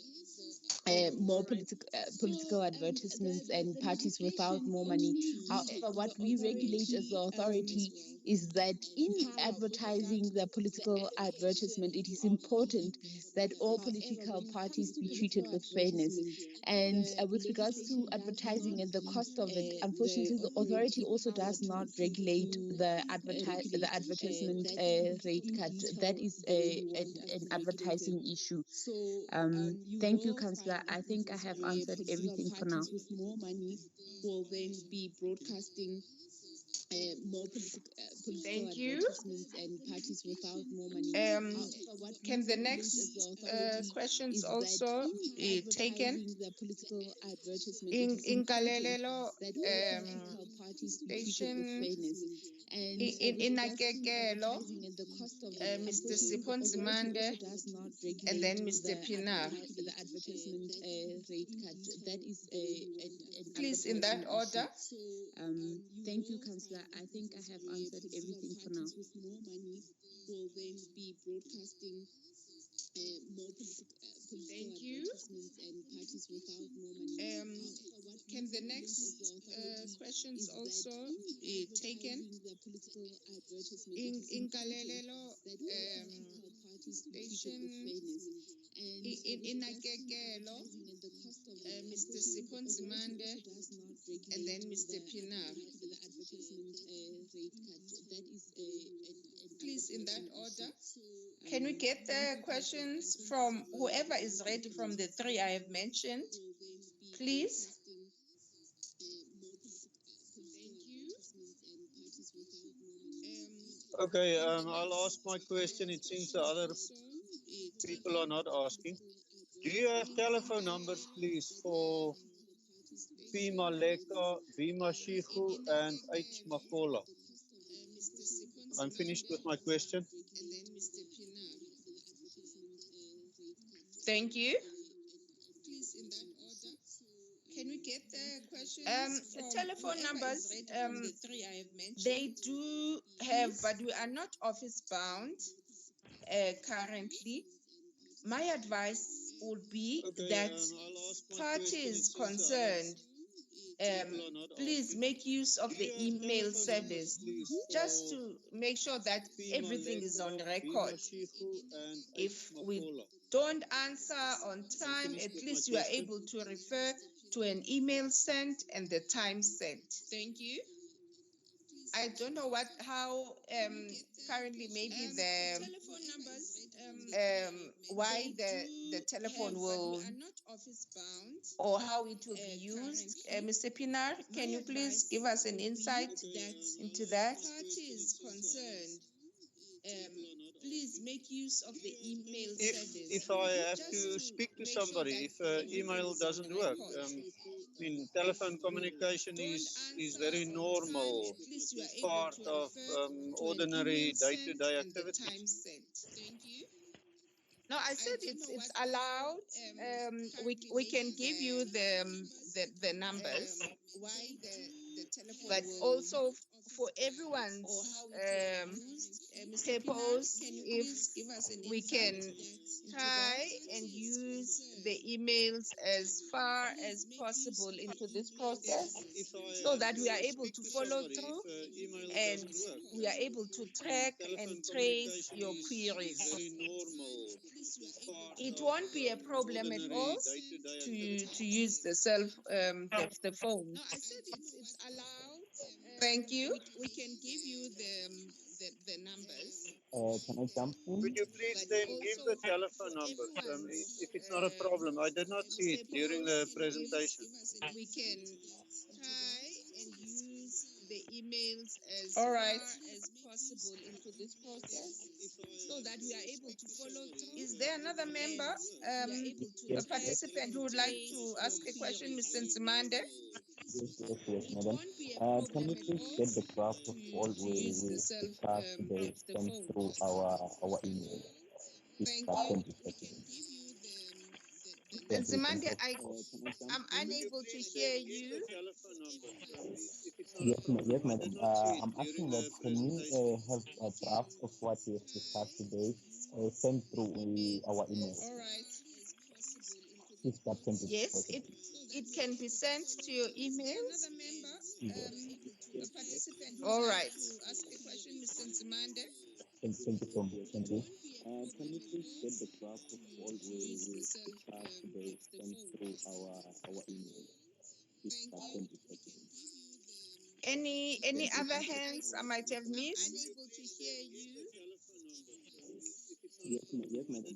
more political advertisements and parties without more money. However, what we regulate as the authority is that in advertising the political advertisement, it is important that all political parties be treated with fairness. And with regards to advertising and the cost of it, unfortunately, the authority also does not regulate the advertisement rate cut. That is an advertising issue. Thank you, Councillor. I think I have answered everything for now. With more money will then be broadcasting more political
Thank you.
advertisements and parties without more money. However, what
Can
we
the
regulate
next
as the authority
questions
is that
also
in
be taken?
advertising the political advertisement, it
In
is important
Galileo
that all political parties be treated with
station,
fairness. And
in
with regards to
Nakekelo,
advertising and the cost of it,
Mr.
unfortunately, the
Sipon
authority
Zimande,
also does not
and
regulate
then Mr. Pinar.
the advertisement rate cut. That is an
Please, in that
advertising
order.
thank you, Councillor. I think I have answered everything for now. With more money will then be broadcasting more
Thank you.
advertisements and parties without more money.
Can the next questions also be taken?
The political advertisement,
In Galileo
that all political parties be treated with
station,
fairness. And
in Nakekelo,
and the cost of it,
Mr. Sipon Zimande,
does not regulate
and then Mr. Pinar.
the advertisement rate cut. That is an
Please, in that order.
So,
Can we get the questions from whoever is ready from the three I have mentioned? Please.
Thank you.
Okay, I'll ask my question. It seems the other people are not asking. Do you have telephone numbers, please, for P. Maleka, B. Mashigu, and H. Makola? I'm finished with my question.
And then Mr. Pinar. Thank you. Please, in that order. Can we get the questions from telephone numbers? The three I have mentioned. They do have, but we are not office bound currently. My advice would be
Okay,
that
I'll ask my
parties
question. It seems the other
concerned,
people are not
please
asking.
make use of
Do
the
you have
email
telephone numbers,
service
please,
just
for
to make sure that
P.
everything is on
Maleka, B.
record.
Mashigu, and H.
If we
Makola?
don't answer on
I'm
time,
finished
at
with my
least you are
question.
able to refer to an email sent and the time sent. Thank you. I don't know how currently maybe the telephone numbers why the telephone will not office bound or how it will be used. Mr. Pinar, can you please give us an insight into that? Parties concerned, please make use of the email service
If I have
just
to
to
speak to
make sure
somebody,
that
if
everything
email
is on
doesn't work,
record.
I mean, telephone communication
Don't
is
answer
very
on time,
normal
at least you are able
part
to
of
refer to an
ordinary
email sent
day-to-day
and the
activities.
time sent. Thank you. No, I said it's allowed. We can give you the numbers, why the telephone but also for everyone's or how it will be used. Mr. Pinar,
Purpose,
can you
if
please give us an
we
insight
can
into that? Try and use the emails as far as possible into this process
If I
so
have
that we are
to
able
speak
to
to
follow
somebody,
through
if email
and
doesn't work,
we are able to
I mean,
track and
telephone
trace
communication
your
is
queries.
very normal part
It
of
won't be a problem at all
ordinary day-to-day
to
activities.
use the phone. No, I said it's allowed. Thank you. We can give you the numbers,
Can I jump in?
Could you please
but
then give
also
the
for
telephone numbers,
everyone's
if it's not a problem? I did not see it during the
purpose,
presentation.
we can try and use the emails as far as possible into this process so that we are able to follow through. Is there another member, a
Yes, yes,
participant who would like to ask a question, Mr. Nzimande?
yes,
It
madam.
won't be a
Can
problem
you
at
please
all
get the draft of all
to use
we discussed today
the
sent
phone.
through our email? If
Thank
that
you.
can be possible. Yeah,
And
please, thank
Zimande,
you.
I'm unable to hear you.
The telephone number. If it's not
Yes,
if I
madam.
cannot see it
I'm
during
asking that
the
can we
presentation.
have a draft of what we have discussed today sent through our email?
All right.
Please start sending it.
Yes, it can be sent to your emails.
Another member,
Yes.
a participant would
All
like
right.
to ask a question, Mr. Nzimande.
Thank you so much. Thank you. Can we please get the draft of all we discussed today sent through our email? Please start sending it.
Any other hands I might have missed?
Unable to hear you.
Yes, madam.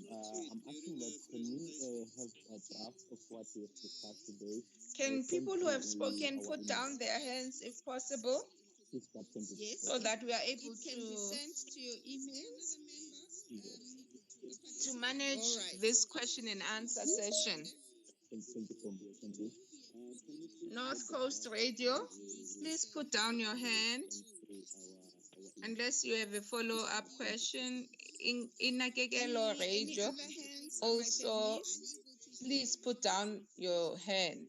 I'm asking that can we have a draft of what we have discussed today
Can
sent
people who
through
have spoken
our
put
email?
down their hands if possible
Please start sending it.
Yes,
so that we are able
it can be
to
sent to your emails.
manage
All right.
this question and answer session?
Thank you so much. Thank you.
North Coast Radio, please put down your hand unless you have a follow-up question. In Inakekelo
Any
Radio,
other hands I might have
also
missed?
please put down your hand.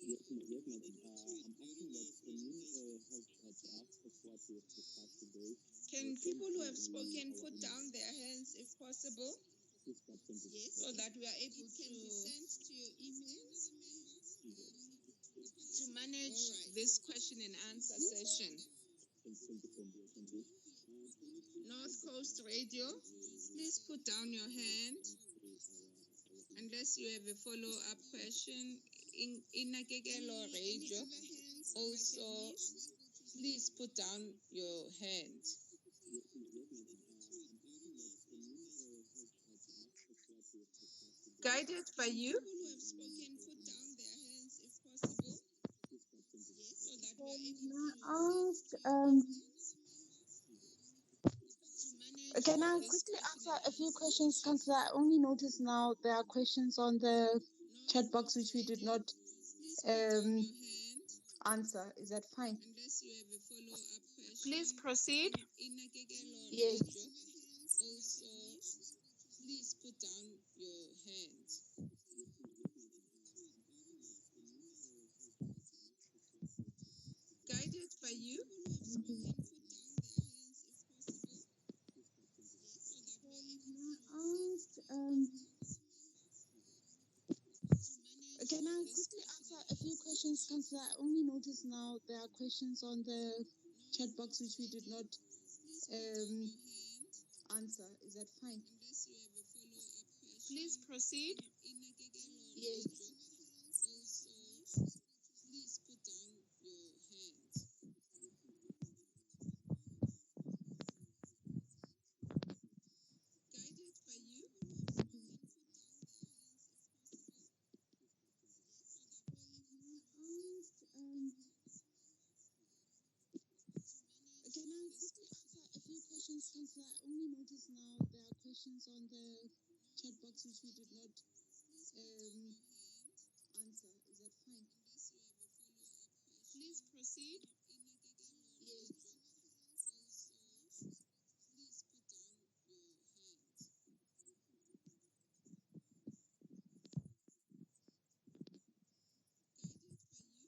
Yes, madam. I'm asking that can we have a draft of what we have discussed today
Can
sent
people who have
through
spoken
our
put
email?
down their hands if possible
Please start sending it.
so that we are able to sent to your emails
To manage this question and answer session.
Thank you so much. Thank you.
North Coast Radio, please put down your hand unless you have a follow-up question. In Inakekelo Radio, also please put down your hand. Guided by you.
people who have spoken put down their hands if possible so that we are able
Can I quickly answer a few questions, Councillor? I only noticed now there are questions on the chat box which we did not answer. Is that fine?
unless you have a follow-up question.
Please proceed.
Yes.
Also, please put down your hand.
Guided by you.
Can I quickly answer a few questions, Councillor? I only noticed now there are questions on the chat box which we did not answer. Is that fine?
Please proceed.
Yes.
Please put down your hand. Guided by you.
Can I quickly answer a few questions, Councillor? I only noticed now there are questions on the chat box which we did not answer. Is that fine?
Please proceed.
Yes.
Please put down your hand.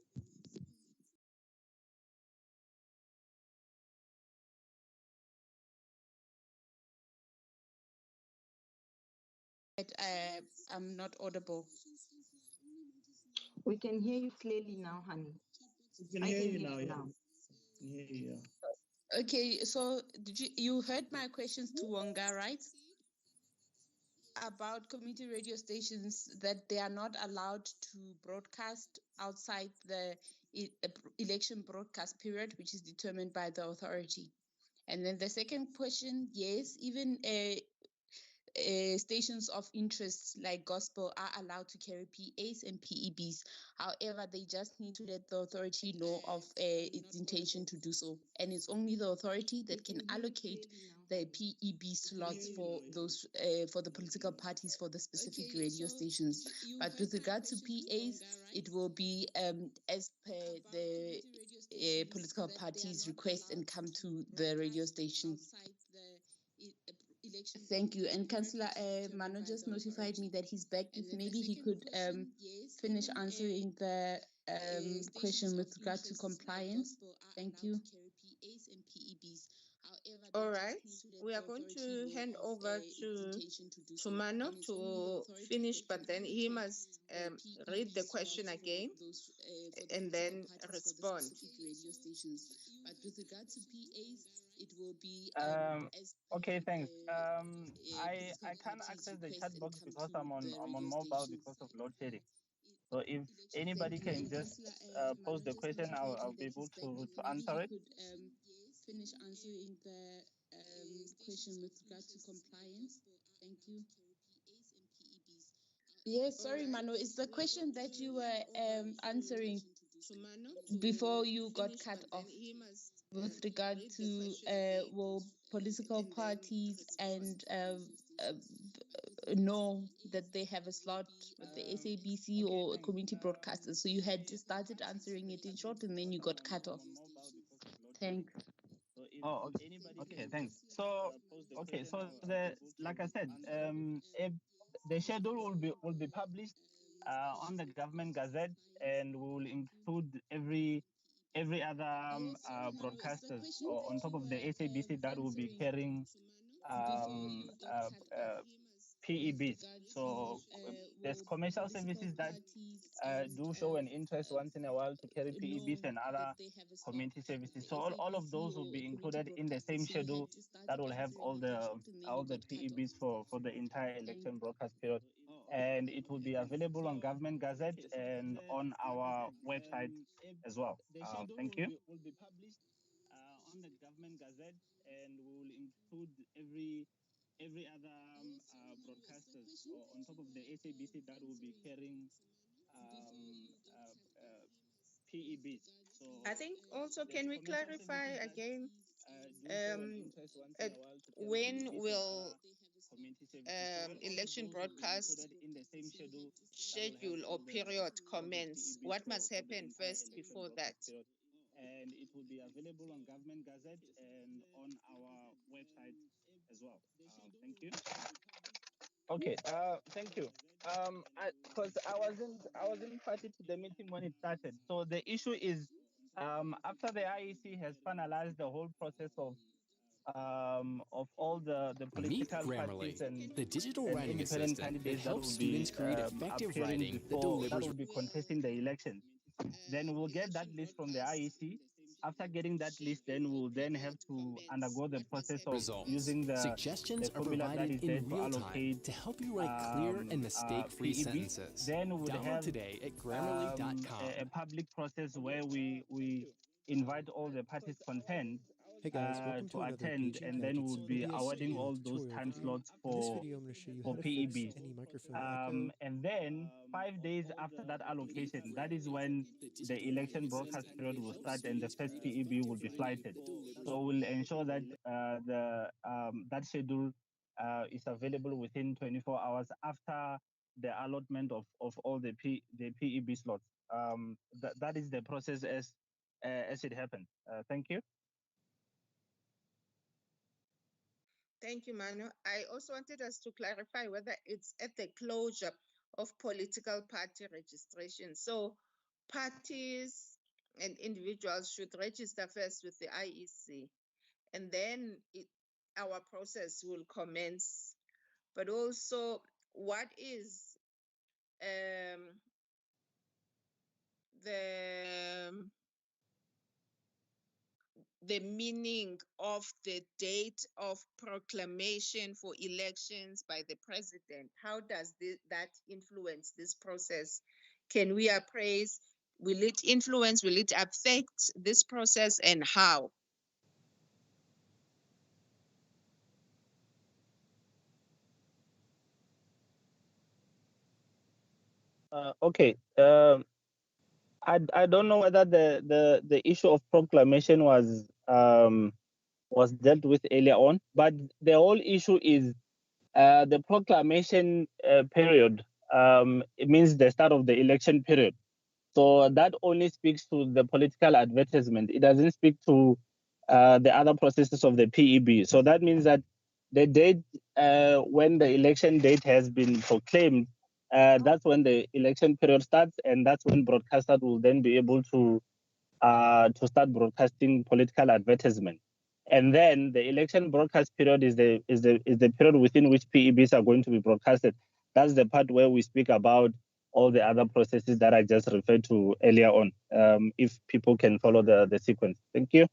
I'm not audible.
We can hear you clearly now, honey.
We can
I
hear
can
you
hear
now.
you
Yeah.
now.
Can hear you. Yeah.
Okay, so did you heard my questions to Wonga, right? About community radio stations that they are not allowed to broadcast outside the election broadcast period, which is determined by the authority. And then the second question, yes, even stations of interest like gospel are allowed to carry PAs and PEBs. However, they just need to let the authority know of its intention to do so. And it's only the authority that can allocate the PEB slots for those for the political parties for the specific radio stations. But with regard to PAs, it will be as per the political parties' request and come to the radio stations.
Thank you. And Councillor Mano just notified me that he's back. If maybe he could finish answering the question with regard to compliance. Thank you.
All right, we are going to hand over to Mano to finish, but then he must read the question again and then respond.
But with regard to PAs, it will be
Okay, thanks. I can't access the chat box because I'm on mobile because of load shedding. So if anybody can just post the question, I'll be able to answer it.
Finish answering the question with regard to compliance. Thank you. Yes, sorry, Mano. It's the question that you were answering before you got cut off with regard to will political parties and know that they have a slot with the SABC or community broadcasters. So you had started answering it in short and then you got cut off. Thanks.
Oh, okay, thanks. So, okay, so like I said, if the schedule will be published on the government gazette, and we will include every other broadcasters on top of the SABC that will be carrying PEBs. So there's commercial services that do show an interest once in a while to carry PEBs and other community services. So all of those will be included in the same schedule that will have all the PEBs for the entire election broadcast period. And it will be available on Government Gazette and on our website as well. Thank you. Will be published on the Government Gazette, and we will include every other broadcasters on top of the SABC that will be carrying PEBs. So
I think also, can we clarify again when will election broadcast schedule or period commence? What must happen first before that?
And it will be available on Government Gazette and on our website as well. Thank you. Okay. Thank you. Because I wasn't party to the meeting when it started. So the issue is, after the IEC has finalized the whole process of all the political parties and
the digital
and
writing
independent
assistant that
candidates that
helps
will
students
be
create effective
appearing
writing that
before, that
delivers.
will be contesting the election. Then we'll get that list from the IEC. After getting that list, then we'll then have to undergo the process of
Results.
using the
Suggestions are
formula that
provided
is there
in
to
real time
allocate
to help you write clear and mistake-free
PEBs.
sentences.
Then we would
Download
have
today at Grammarly.com.
a public process where we invite all the parties concerned
Hey guys, welcome
to
to another
attend,
PG
and then
Gadgets
we'll be
OBS
awarding
tutorial
all those time
video.
slots
In this
for
video, I'm going to show you how to fix
PEBs.
any microphone echo.
And then 5 days after that allocation, that is when the election broadcast period will start and the first PEB will be flighted. So we'll ensure that that schedule is available within 24 hours after the allotment of all the PEB slots. That is the process as it happened. Thank you.
Thank you, Manu. I also wanted us to clarify whether it's at the closure of political party registration. So parties and individuals should register first with the IEC, and then our process will commence. But also, what is the meaning of the date of proclamation for elections by the president? How does that influence this process? Can we appraise? Will it influence? Will it affect this process, and how?
Okay. I don't know whether the issue of proclamation was dealt with earlier on, but the whole issue is the proclamation period. It means the start of the election period. So that only speaks to the political advertisement. It doesn't speak to the other processes of the PEB. So that means that the date when the election date has been proclaimed, that's when the election period starts, and that's when broadcasters will then be able to start broadcasting political advertisement. And then the election broadcast period is the period within which PEBs are going to be broadcasted. That's the part where we speak about all the other processes that I just referred to earlier on. If people can follow the sequence. Thank you.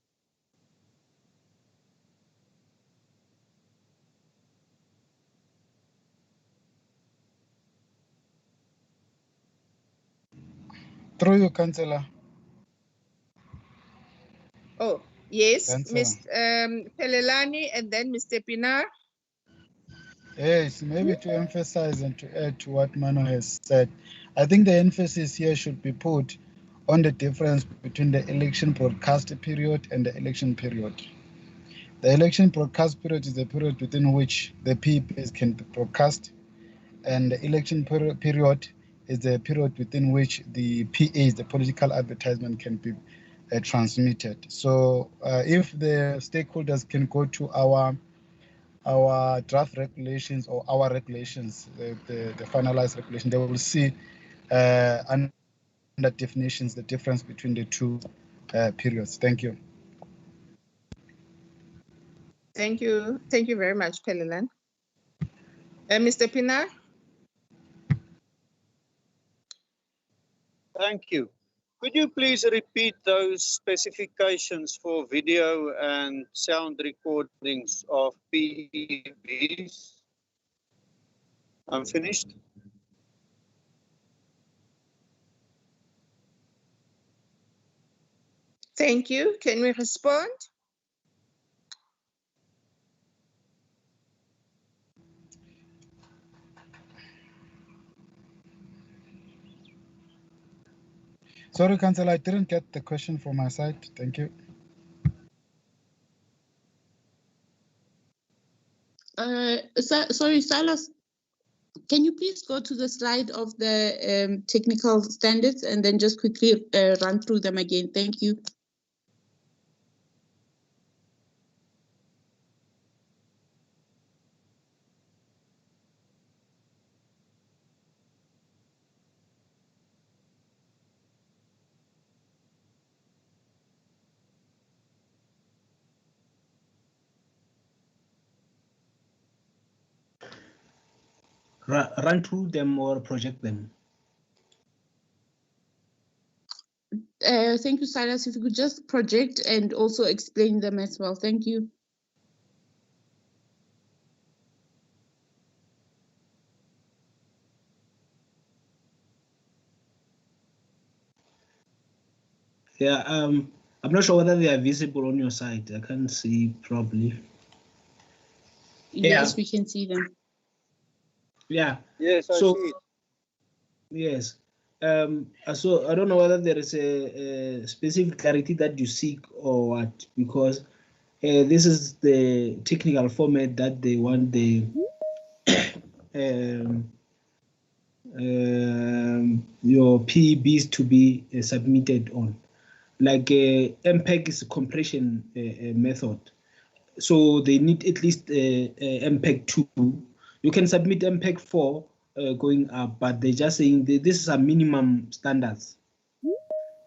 Through you, Councillor.
Oh, yes,
Councillor.
Ms. Pelelani and then Mr. Pinar.
Yes, maybe to emphasize and to add to what Mano has said, I think the emphasis here should be put on the difference between the election broadcast period and the election period. The election broadcast period is the period within which the PEPs can be broadcast, and the election period is the period within which the PAs, the political advertisement, can be transmitted. So if the stakeholders can go to our draft regulations or our regulations, the finalized regulation, they will see under definitions the difference between the two periods. Thank you.
Thank you. Thank you very much, Pelelan. Mr. Pinar?
Thank you. Could you please repeat those specifications for video and sound recordings of PEBs? I'm finished.
Thank you. Can we respond?
Sorry, Councillor, I didn't get the question from my side. Thank you.
Sorry, Silas. Can you please go to the slide of the technical standards and then just quickly run through them again? Thank you.
Run through them or project them.
Thank you, Silas. If you could just project and also explain them as well. Thank you.
Yeah, I'm not sure whether they are visible on your side. I can't see probably.
Yes, we can see them.
Yeah.
Yes, I see it.
Yes. So I don't know whether there is a specific clarity that you seek or what, because this is the technical format that they want the your PEBs to be submitted on. Like MPEG is a compression method, so they need at least MPEG 2. You can submit MPEG 4 going up, but they're just saying this is a minimum standards,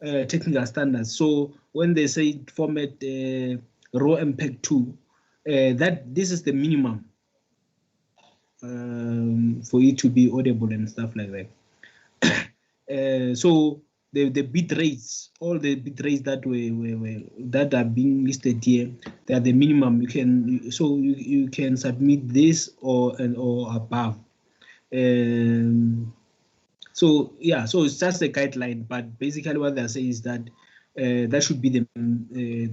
technical standards. So when they say format raw MPEG 2, that this is the minimum for it to be audible and stuff like that. So the bit rates, all the bit rates that that are being listed here, they are the minimum. You can submit this or above. So yeah, so it's just a guideline, but basically what they're saying is that that should be the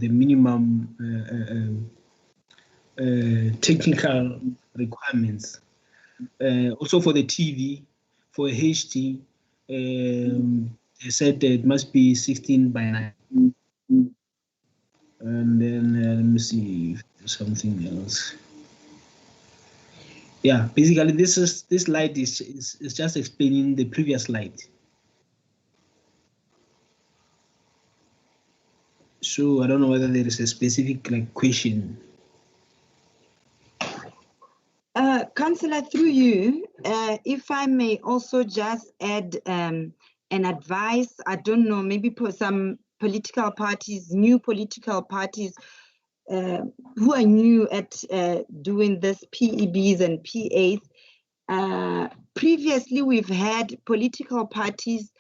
minimum technical requirements. Also for the TV, for HD, they said it must be 16:9. And then let me see if there's something else. Yeah, basically this slide is just explaining the previous slide. So I don't know whether there is a specific question.
Councillor, through you, if I may also just add an advice, I don't know, maybe for some political parties, new political parties who are new at doing this PEBs and PAs. Previously, we've had political parties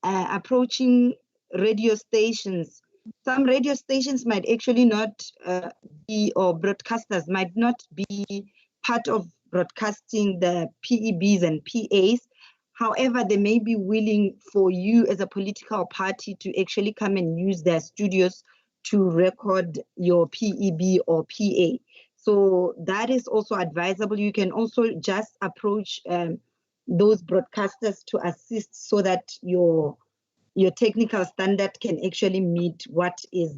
approaching radio stations. Some radio stations might actually not be, or broadcasters might not be part of broadcasting the PEBs and PAs. However, they may be willing for you as a political party to actually come and use their studios to record your PEB or PA. So that is also advisable. You can also just approach those broadcasters to assist so that your technical standard can actually meet what is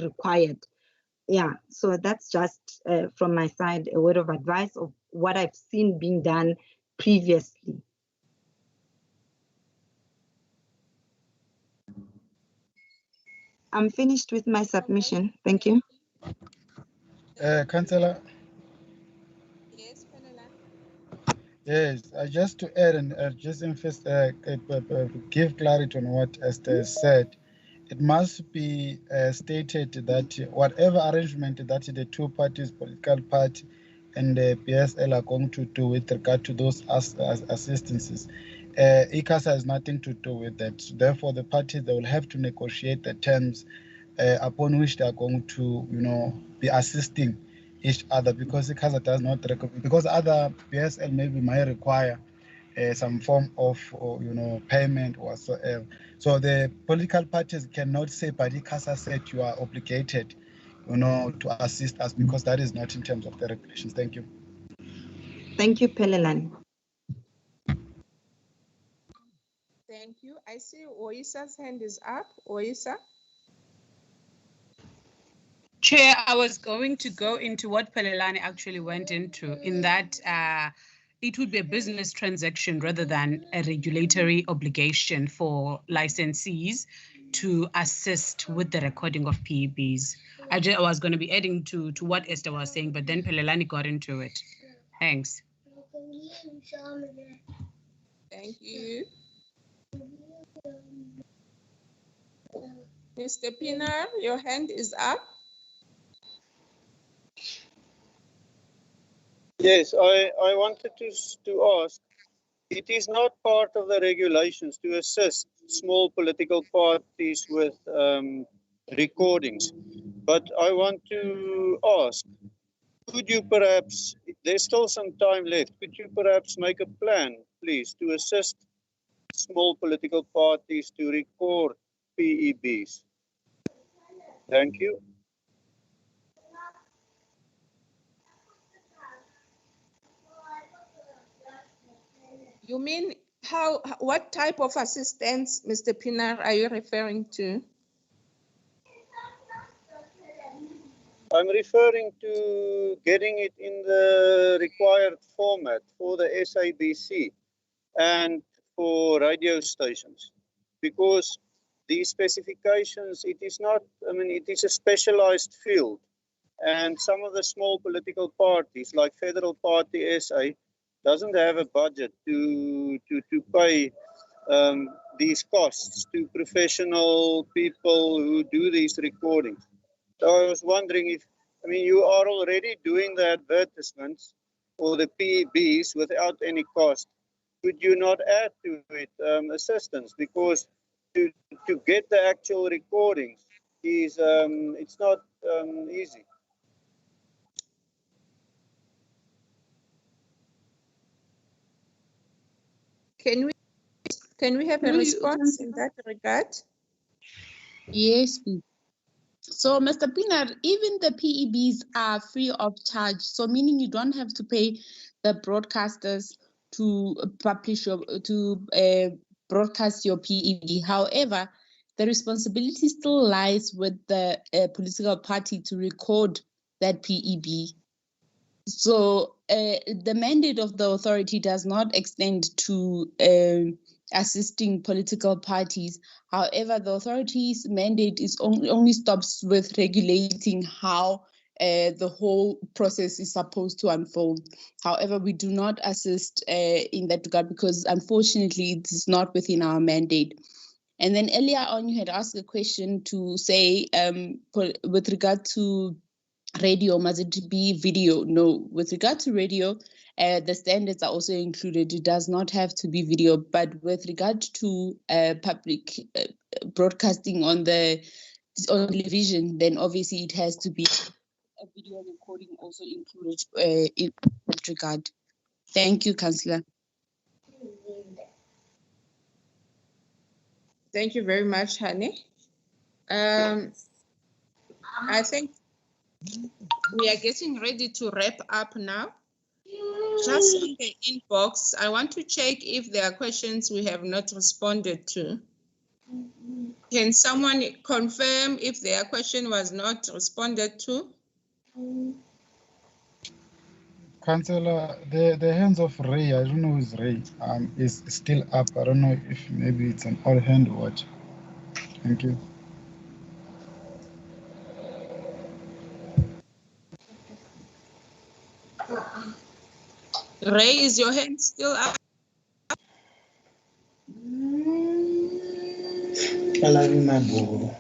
required. Yeah, so that's just from my side a word of advice of what I've seen being done previously. I'm finished with my submission. Thank you.
Councillor.
Yes, Pelela.
Yes, just to add and just give clarity on what Esther said. It must be stated that whatever arrangement that the two parties, political party and the PSL, are going to do with regard to those assistances, ICASA has nothing to do with that. So therefore, the parties, they will have to negotiate the terms upon which they are going to, be assisting each other, because ICASA does not recognize, because other PSL maybe might require some form of payment whatsoever. So the political parties cannot say, but ICASA said you are obligated to assist us, because that is not in terms of the regulations. Thank you.
Thank you, Pelelani.
Thank you. I see Oisa's hand is up. Oisa.
Chair, I was going to go into what Pelelani actually went into, in that it would be a business transaction rather than a regulatory obligation for licensees to assist with the recording of PEBs. I was going to be adding to what Esther was saying, but then Pelelani got into it. Thanks.
Thank you. Mr. Pinar, your hand is up.
Yes, I wanted to ask, it is not part of the regulations to assist small political parties with recordings, but I want to ask, could you perhaps, there's still some time left, could you perhaps make a plan, please, to assist small political parties to record PEBs? Thank you.
You mean what type of assistance, Mr. Pinar, are you referring to?
I'm referring to getting it in the required format for the SABC and for radio stations, because these specifications, it is not, it is a specialized field, and some of the small political parties like Federal Party SA doesn't have a budget to pay these costs to professional people who do these recordings. So I was wondering if, you are already doing the advertisements or the PEBs without any cost. Could you not add to it assistance? Because to get the actual recordings is it's not easy.
Can we have a response in that regard?
Yes, please. So, Mr. Pinar, even the PEBs are free of charge. So, meaning you don't have to pay the broadcasters to publish broadcast your PEB. However, the responsibility still lies with the political party to record that PEB. So, the mandate of the authority does not extend to assisting political parties. However, the authority's mandate is only stops with regulating how
the whole process is supposed to unfold. However, we do not assist in that regard because unfortunately it is not within our mandate. And then earlier on, you had asked a question to say, with regard to radio, must it be video? No, with regard to radio, the standards are also included. It does not have to be video, but with regard to public broadcasting on television, then obviously it has to be a video recording also included in that regard. Thank you, Councillor.
Thank you very much, Hani. I think we are getting ready to wrap up now. Just in the inbox, I want to check if there are questions we have not responded to. Can someone confirm if their question was not responded to?
Councillor, the hands of Ray, I don't know who's Ray, is still up. I don't know if maybe it's an all hand watch. Thank you.
Ray, is your hand still up?
I love you, my boy.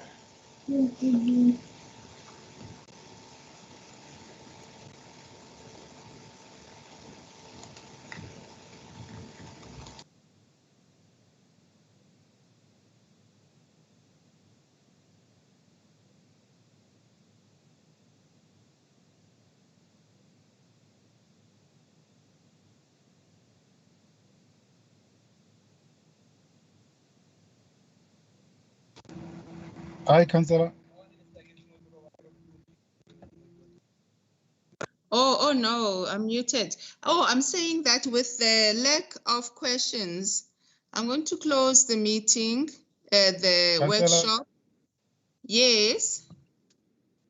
Hi, Councillor.
Oh no, I'm muted. Oh, I'm saying that with the lack of questions, I'm going to close the meeting, the
Councillor,
workshop. Yes.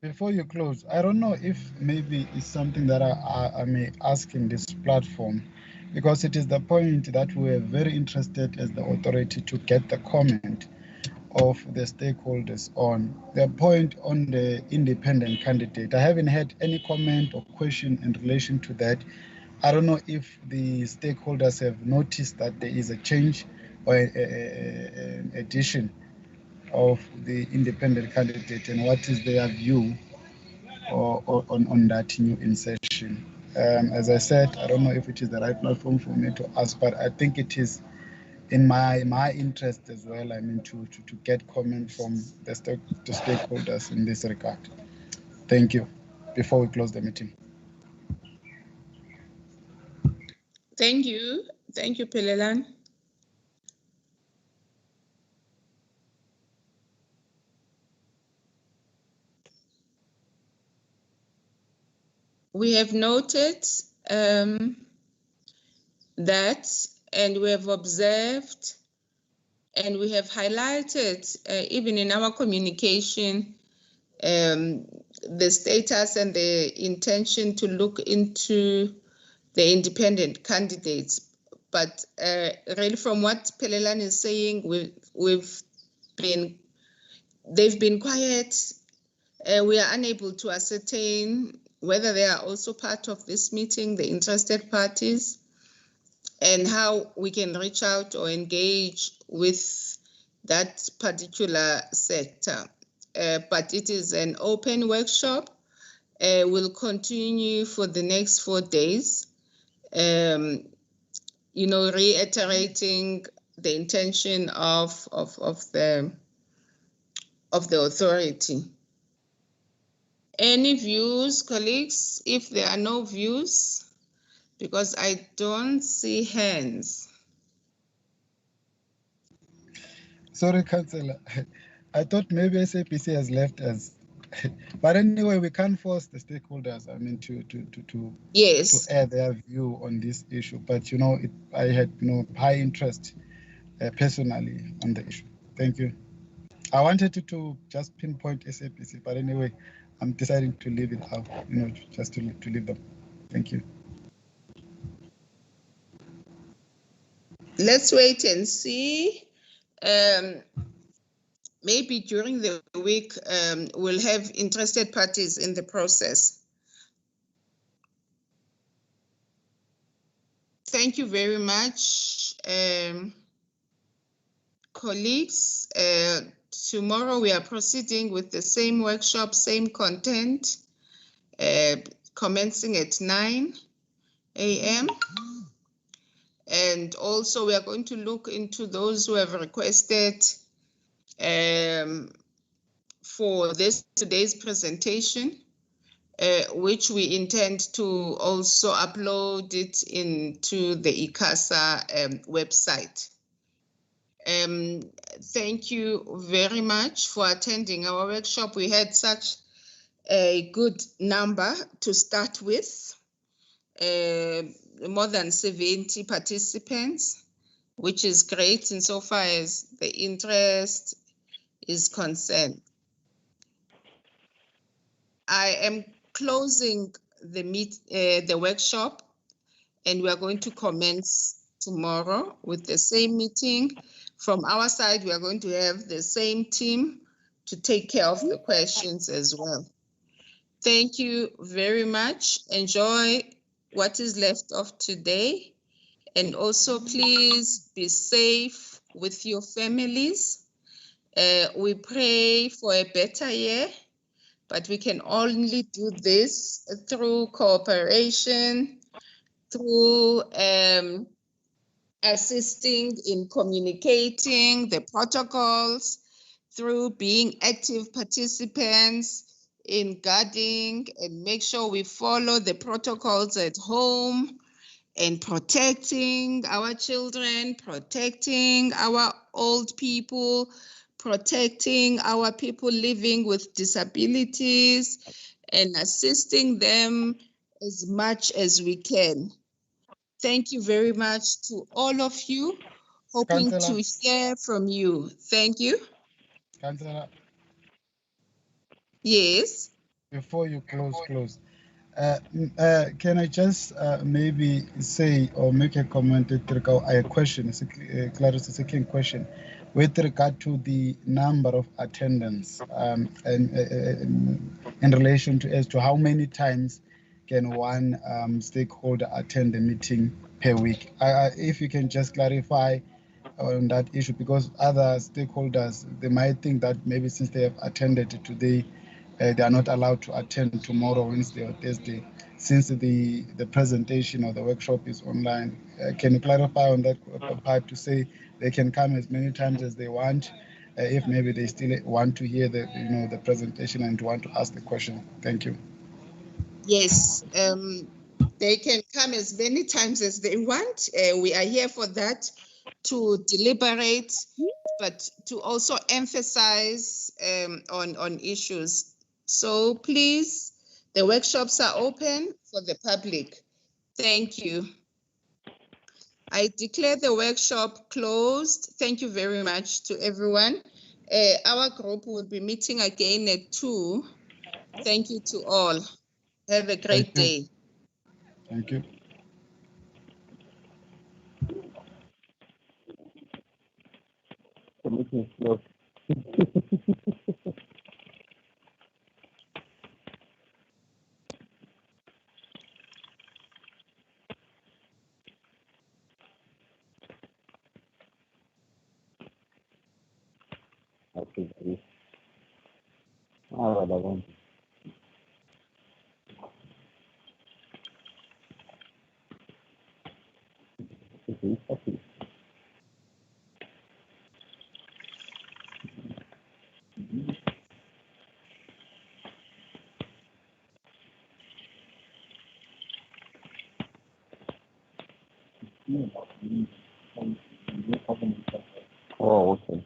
before you close, I don't know if maybe it's something that I may ask in this platform, because it is the point that we're very interested as the authority to get the comment of the stakeholders on the point on the independent candidate. I haven't had any comment or question in relation to that. I don't know if the stakeholders have noticed that there is a change or an addition of the independent candidate and what is their view on that new insertion. As I said, I don't know if it is the right platform for me to ask, but I think it is in my interest as well, I mean, to get comment from the stakeholders in this regard. Thank you. Before we close the meeting.
Thank you. Thank you, Pelelan. We have noted that, and we have observed, and we have highlighted, even in our communication, the status and the intention to look into the independent candidates. But really, from what Pelelan is saying, they've been quiet. We are unable to ascertain whether they are also part of this meeting, the interested parties, and how we can reach out or engage with that particular sector. But it is an open workshop. We'll continue for the next 4 days, reiterating the intention of the authority. Any views, colleagues? If there are no views, because I don't see hands.
Sorry, Councillor. I thought maybe SAPC has left us. But anyway, we can't force the stakeholders, I mean, to air their view on this issue. But, I had, high interest personally on the issue. Thank you. I wanted to just pinpoint SAPC, but anyway, I'm deciding to leave it out, just to leave them. Thank you.
Let's wait and see. Maybe during the week, we'll have interested parties in the process. Thank you very much, colleagues. Tomorrow we are proceeding with the same workshop, same content, commencing at 9 a.m. And also we are going to look into those who have requested for today's presentation, which we intend to also upload it into the ICASA website. Thank you very much for attending our workshop. We had such a good number to start with, more than 70 participants, which is great insofar as the interest is concerned. I am closing the workshop, and we are going to commence tomorrow with the same meeting. From our side, we are going to have the same team to take care of the questions as well. Thank you very much. Enjoy what is left of today. And also, please be safe with your families. We pray for a better year, but we can only do this through cooperation, through assisting in communicating the protocols, through being active participants in guarding and make sure we follow the protocols at home and protecting our children, protecting our old people, protecting our people living with disabilities, and assisting them as much as we can. Thank you very much to all of you. Hoping
Councillor.
to hear from you. Thank you.
Councillor,
Yes.
before you close. Can I just maybe say or make a comment with regard a question, second question, with regard to the number of attendance and in relation to as to how many times can one stakeholder attend a meeting per week? If you can just clarify on that issue, because other stakeholders, they might think that maybe since they have attended today, they are not allowed to attend tomorrow, Wednesday or Thursday, since the presentation or the workshop is online. Can you clarify on that part to say they can come as many times as they want, if maybe they still want to hear the presentation and want to ask the question? Thank you.
Yes. They can come as many times as they want. We are here for that, to deliberate, but to also emphasize on issues. So please, the workshops are open for the public. Thank you. I declare the workshop closed. Thank you very much to everyone. Our group will be meeting again at 2. Thank you to all. Have a great day.
Thank you.
The meeting is closed. Okay. Okay. Oh, okay.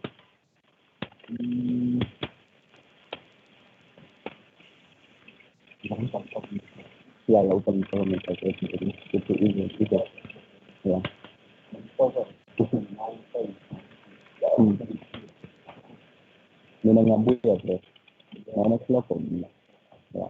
Yeah, open government yeah. Nina ngabuya, bro. 9 o'clock. Yeah.